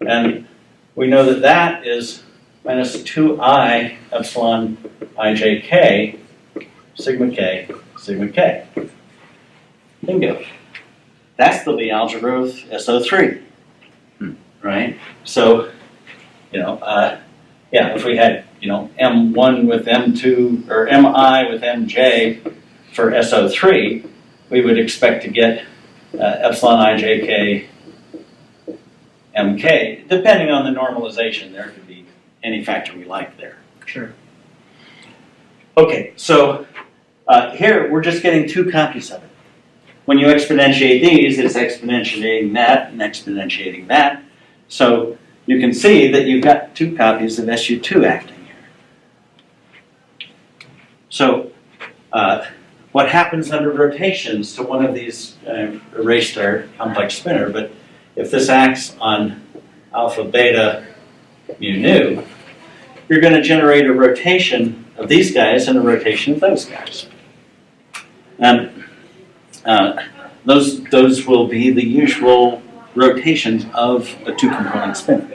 And we know that that is minus 2I epsilon ijk sigma k sigma k. Bingo. That's the Lie algebra of SO3. Right? So, if we had, M1 with M2, or MI with MJ for SO3, we would expect to get epsilon ijk mk, depending on the normalization. There could be any factor we like there. Sure. Okay, so here we're just getting two copies of it. When you exponentiate these, it's exponentiating that and exponentiating that. So you can see that you've got two copies of SU2 acting here. So what happens under rotations to one of these, erased our complex spinner, but if this acts on alpha, beta, mu, nu, you're going to generate a rotation of these guys and a rotation of those guys. And those will be the usual rotations of a two-component spinner.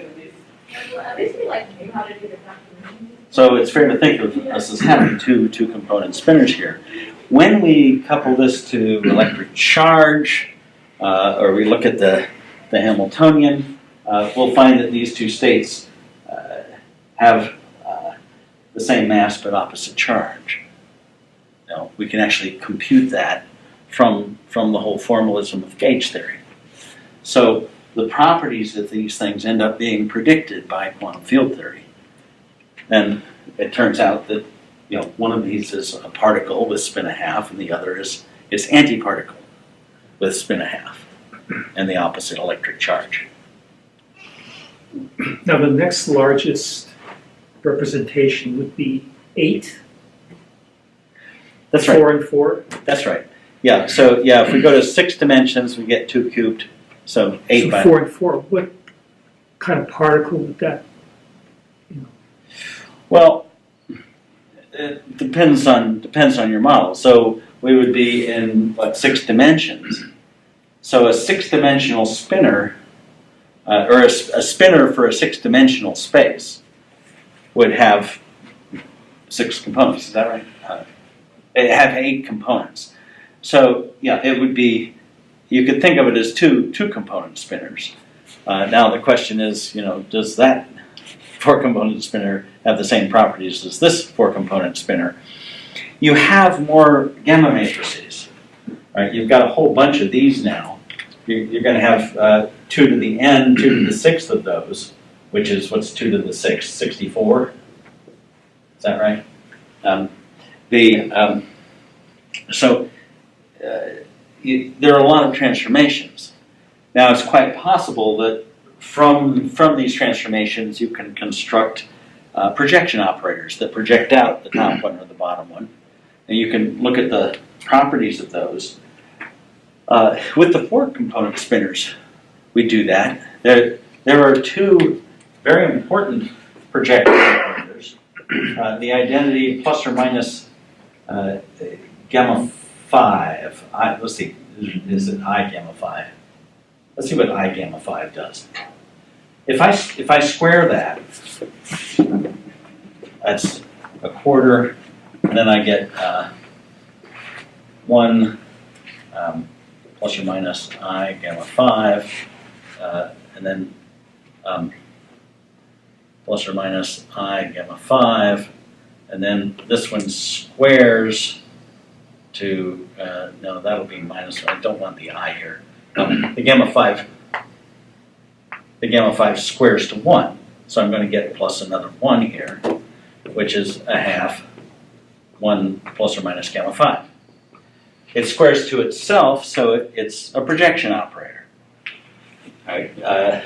So it's fair to think of us as having two-component spinners here. When we couple this to electric charge, or we look at the Hamiltonian, we'll find that these two states have the same mass but opposite charge. We can actually compute that from the whole formalism of gauge theory. So the properties of these things end up being predicted by quantum field theory. And it turns out that one of these is a particle with spin a half, and the other is its antiparticle with spin a half, and the opposite electric charge. Now the next largest representation would be 8. That's right. 4 and 4. That's right. Yeah. So if we go to 6 dimensions, we get 2 cubed. So 8 So by 4 and 4. What kind of particle would that? Well, it depends on your model. So we would be in 6 dimensions. So a 6-dimensional spinner, or a spinner for a 6-dimensional space, would have 6 components. Is that right? It have 8 components. So it would be. You could think of it as two-component spinners. Now the question is, does that 4-component spinner have the same properties as this 4-component spinner? You have more gamma matrices, right? You've got a whole bunch of these now. You're going to have 2 to the n, 2 to the 6th of those, which is what's 2 to the 6th, 64. Is that right? There are a lot of transformations. Now it's quite possible that from these transformations you can construct projection operators that project out the top one or the bottom one. And you can look at the properties of those. With the 4-component spinners, we do that. There are 2 very important projection operators. The identity plus or minus gamma 5. Let's see, is it I gamma 5? Let's see what I gamma 5 does. If I square that, that's a quarter, and then I get 1 plus or minus I gamma 5, and then plus or minus I gamma 5, and then this one squares to, no, that'll be minus, I don't want the I here. The gamma 5 squares to 1, so I'm going to get plus another 1 here, which is a half 1 plus or minus gamma 5. It squares to itself, so it's a projection operator. All right,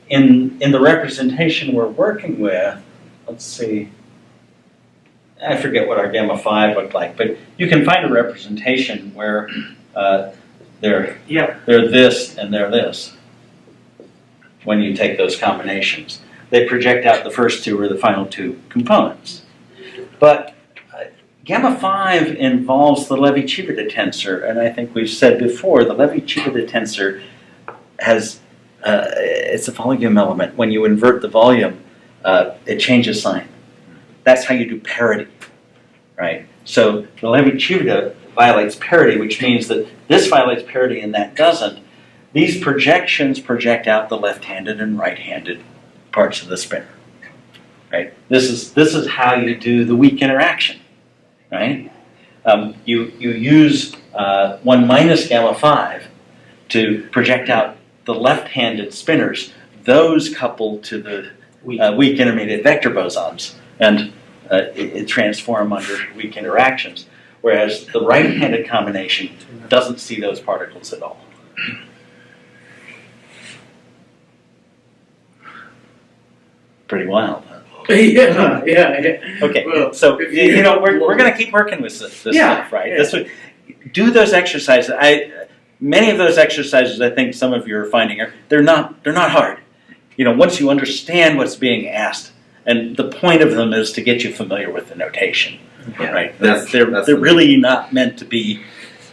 in the representation we're working with, let's see, I forget what our gamma 5 looked like, but you can find a representation where they're this and they're this when you take those combinations. They project out the first two or the final two components. But gamma 5 involves the Levi-Civita tensor, and I think we've said before, the Levi-Civita tensor has, it's a volume element. When you invert the volume, it changes sign. That's how you do parity, right? So the Levi-Civita violates parity, which means that this violates parity and that doesn't. These projections project out the left-handed and right-handed parts of the spinner, right? This is how you do the weak interaction, right? You use 1 minus gamma 5 to project out the left-handed spinners. Those couple to the weak intermediate vector bosons, and it transform under weak interactions, whereas the right-handed combination doesn't see those particles at all. Pretty wild, huh? yeah. Okay, Well, so if you know we're going to keep working with this stuff, right? Yeah. Do those exercises. Many of those exercises, I think some of you are finding they're not hard. You know, once you understand what's being asked, and the point of them is to get you familiar with the notation, Yeah, right? that's They're the- really not meant to be,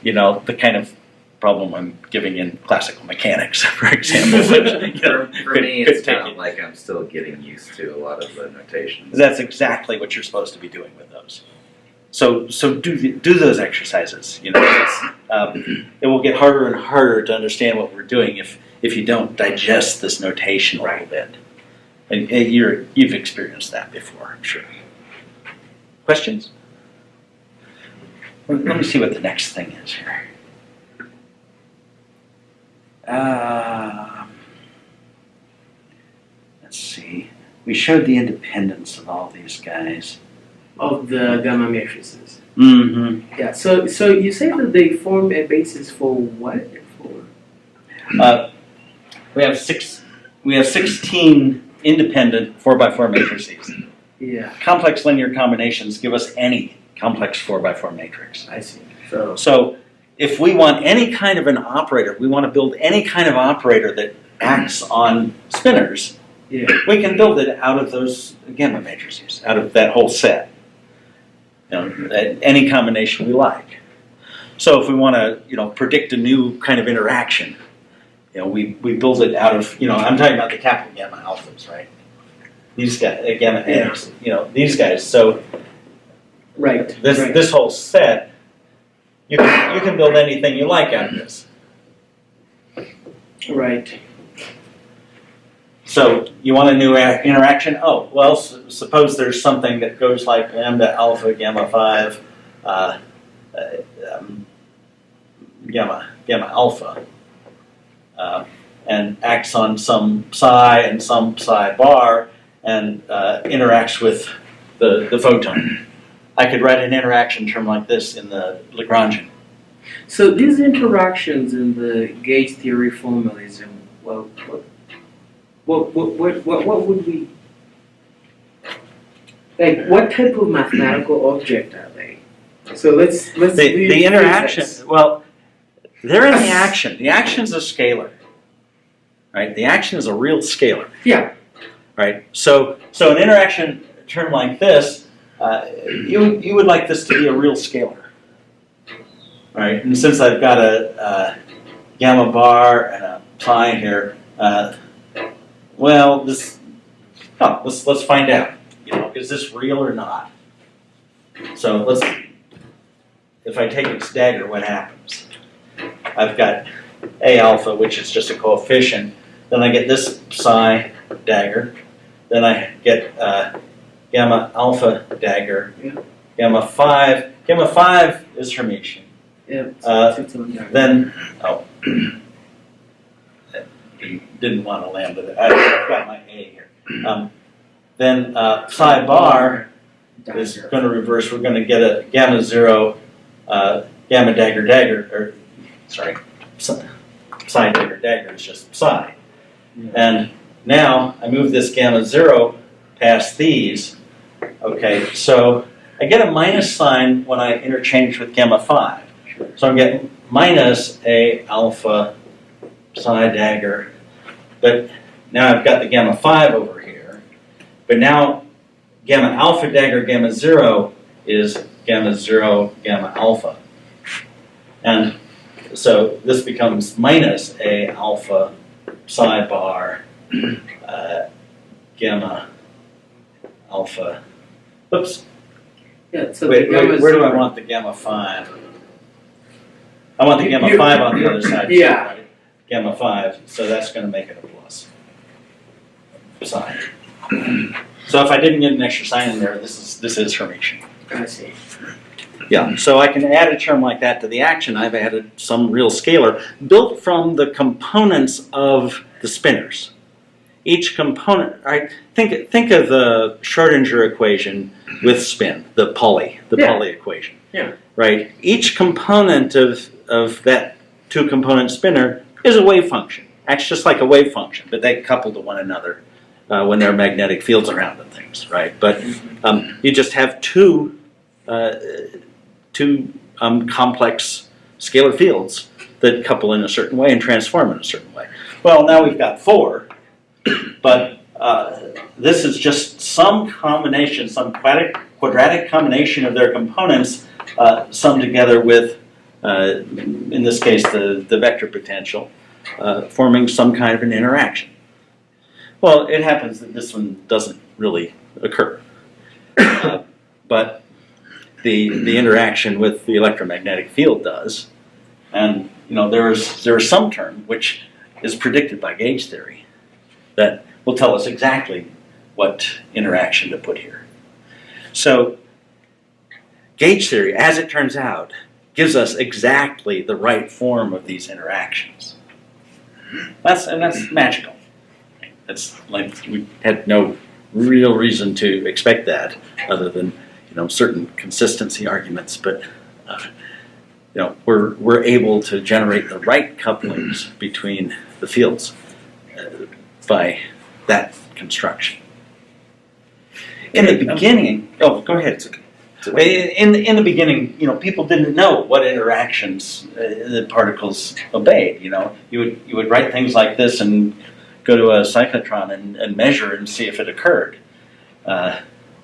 you know, the kind of problem I'm giving in classical mechanics, for example. Which, you know, For could- me, could it's take kind you- of like I'm still getting used to a lot of the notations. That's exactly what you're supposed to be doing with those. So do those exercises. You know, it will get harder and harder to understand what we're doing if you don't digest this notation a little bit. And you've experienced that before, I'm sure. Questions? Let me see what the next thing is here. Let's see. We showed the independence of all these guys. Of the gamma matrices. Mm-hmm. Yeah. So you say that they form a basis for what? For We have 16 independent 4x4 matrices. yeah. Complex linear combinations give us any complex 4x4 matrix. I see. So if we want any kind of an operator, we want to build any kind of operator that acts on spinners, Yeah. we can build it out of those gamma matrices, out of that whole set. You know, any combination we like. So if we want to, you know, predict a new kind of interaction, you know, we build it out of, you know, I'm talking about the capital gamma alphas, right? These guys, gamma A's, you know, these guys. So Right. this whole set, you can build anything you like out of this. Right. So you want a new interaction? Oh, well, suppose there's something that goes like lambda alpha gamma 5 gamma alpha and acts on some psi and some psi bar and interacts with the photon. I could write an interaction term like this in the Lagrangian. So these interactions in the gauge theory formalism, well, what would we like? What type of mathematical object are they? So let's The interaction. Well, they're in the action. The action is a scalar, right? The action is a real scalar. Yeah. Right. So an interaction term like this, you would like this to be a real scalar, right? And since I've got a gamma bar and a psi here, well, let's find out. You know, is this real or not? So if I take its dagger, what happens? I've got A alpha, which is just a coefficient. Then I get this psi dagger. Then I get gamma alpha dagger. Yeah. Gamma 5. Gamma 5 is Hermitian. Yeah. Then, didn't want to land with it. I've got my A here. Then psi bar is going to reverse. We're going to get a gamma 0, gamma dagger, or sorry, psi dagger is just psi. Yeah. And now I move this gamma 0 past these. Okay, so I get a minus sign when I interchange with gamma 5. So I'm getting minus A alpha psi dagger. But now I've got the gamma 5 over here. But now gamma alpha dagger gamma 0 is gamma 0 gamma alpha. And so this becomes minus A alpha psi bar gamma alpha. Oops. Yeah, so Wait, the gamma where do I zero- want the gamma 5? I want the gamma 5 on the other side. Yeah. Right? Gamma 5, so that's going to make it a plus sign. So if I didn't get an extra sign in there, this is Hermitian. I see. Yeah, so I can add a term like that to the action. I've added some real scalar built from the components of the spinors. Each component, right? Think of the Schrodinger equation with spin, the Pauli equation. Yeah. Right? Each component of that two-component spinor is a wave function. Acts just like a wave function, but they couple to one another when there are magnetic fields around and things, right? But you just have two complex scalar fields that couple in a certain way and transform in a certain way. Well, now we've got 4, but this is just some combination, some quadratic combination of their components summed together with, in this case, the vector potential, forming some kind of an interaction. Well, it happens that this one doesn't really occur, but the interaction with the electromagnetic field does, and there is some term which is predicted by gauge theory that will tell us exactly what interaction to put here. So gauge theory, as it turns out, gives us exactly the right form of these interactions. That's magical. It's like we had no real reason to expect that, other than certain consistency arguments. But we're able to generate the right couplings between the fields by that construction. In the beginning, go ahead. It's okay. In the beginning, people didn't know what interactions the particles obeyed. You would write things like this and go to a cyclotron and measure and see if it occurred.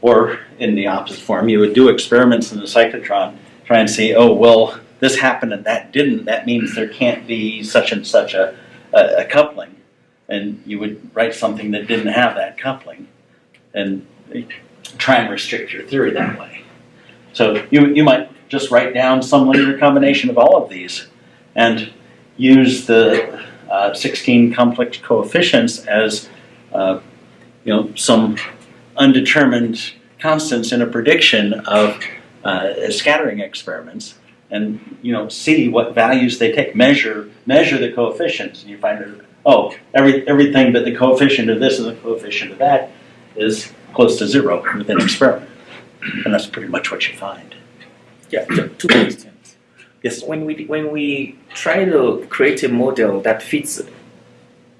Or in the opposite form, you would do experiments in the cyclotron, try and see, oh, well, this happened and that didn't. That means there can't be such and such a coupling. And you would write something that didn't have that coupling and try and restrict your theory that way. So you might just write down some linear combination of all of these and use the 16 complex coefficients as some undetermined constants in a prediction of scattering experiments, and see what values they take. Measure the coefficients, and you find everything but the coefficient of this and the coefficient of that is close to 0 with an experiment. And that's pretty much what you find. Yeah, two questions. Yes. When we try to create a model that fits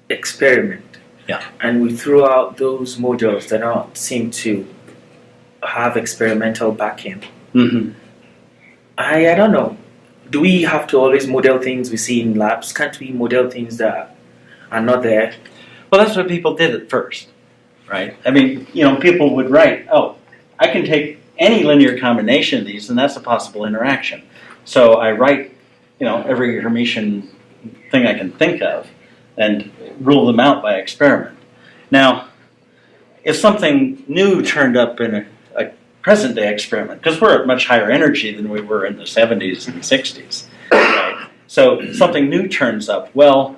experiment, Yeah. and we throw out those models that don't seem to have experimental backing, Mm-hmm. I don't know. Do we have to always model things we see in labs? Can't we model things that are not there? Well, that's what people did at first, right? I mean, people would write, oh, I can take any linear combination of these, and that's a possible interaction. So I write, every Hermitian thing I can think of, and rule them out by experiment. Now, if something new turned up in a present-day experiment, because we're at much higher energy than we were in the 70s and 60s, right? So something new turns up. Well,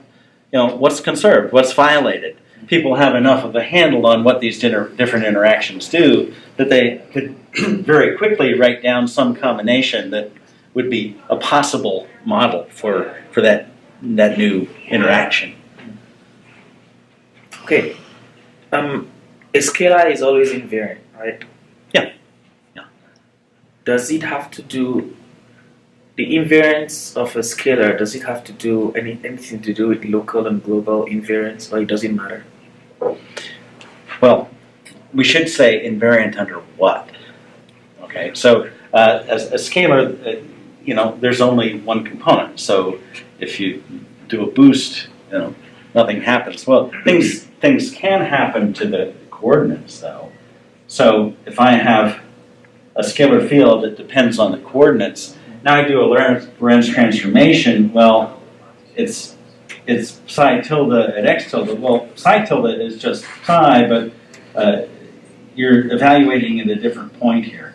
what's conserved? What's violated? People have enough of a handle on what these different interactions do that they could very quickly write down some combination that would be a possible model for that new interaction. Okay. A scalar is always invariant, right? Yeah. Does it have to do the invariance of a scalar? Does it have to do anything to do with local and global invariance, or it doesn't matter? Well, we should say invariant under what? Okay, so as a scalar, there's only one component. So if you do a boost, nothing happens. Well, things can happen to the coordinates, though. So if I have a scalar field that depends on the coordinates, now I do a Lorentz transformation. Well, it's psi tilde at x tilde. Well, psi tilde is just psi, but you're evaluating at a different point here.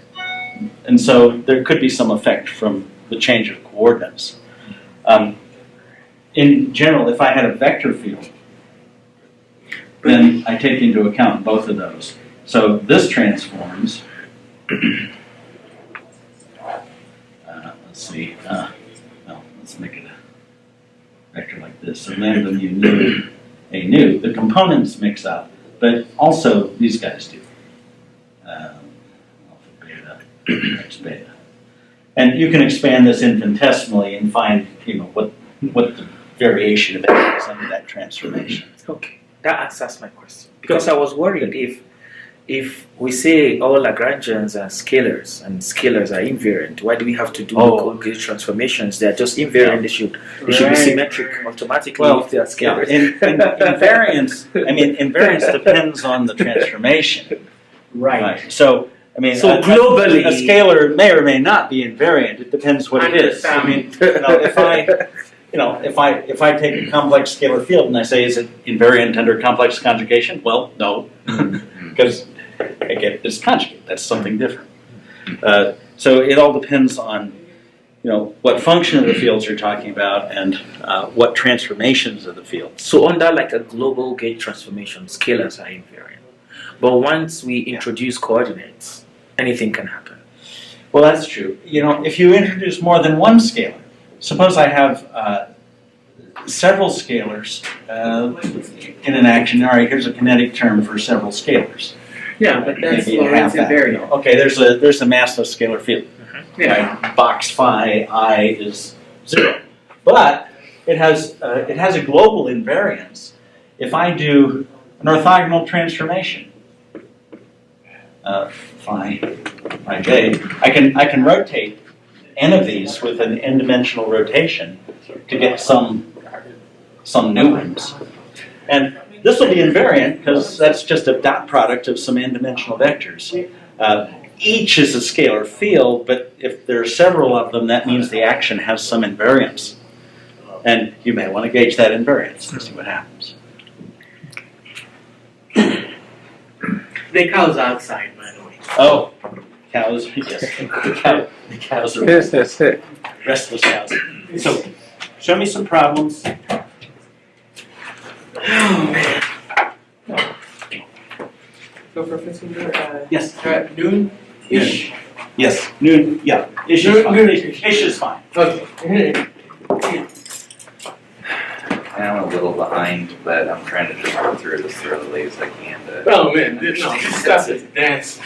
And so there could be some effect from the change of coordinates. In general, if I had a vector field, then I take into account both of those. So this transforms. Let's see. Let's make it a vector like this. So lambda mu nu a nu. The components mix up, but also these guys do. Alpha beta x beta. And you can expand this infinitesimally and find what the variation of x is under that transformation. Okay, that answers my question. Because I was worried if we say all Lagrangians are scalars and scalars are invariant, why do we have to do local gauge transformations? They are just invariant. Yeah. They should be symmetric automatically if they are scalars. Invariance depends on the transformation. Right. So globally, a scalar may or may not be invariant. It depends what it is. If I take a complex scalar field and I say, is it invariant under complex conjugation? Well, no, because I get this conjugate. That's something different. So it all depends on, what function of the fields you're talking about and what transformations of the fields. So under like a global gauge transformation, scalars are invariant. But once we introduce coordinates, anything can happen. Well, that's true. If you introduce more than one scalar, suppose I have several scalars in an action. All right, here's a kinetic term for several scalars. Yeah, but that's Maybe Lorentz half that. invariant. Okay, there's a massless scalar field. Yeah. Right? Box phi I is 0, but it has a global invariance. If I do an orthogonal transformation, phi j, I can rotate n of these with an n-dimensional rotation to get some new ones. And this will be invariant because that's just a dot product of some n-dimensional vectors. Each is a scalar field, but if there are several of them, that means the action has some invariance. And you may want to gauge that invariance and see what happens. The cow's outside, by the way. Oh, cows, yes. The cows are restless cows. So, show me some problems. Oh, man. So, Professor, Yes. Noon-ish? Yes. Noon. Yeah. Ish is fine. Ish is fine. Okay. I'm a little behind, but I'm trying to just go through it as thoroughly as I can. Oh, man, this stuff is dense.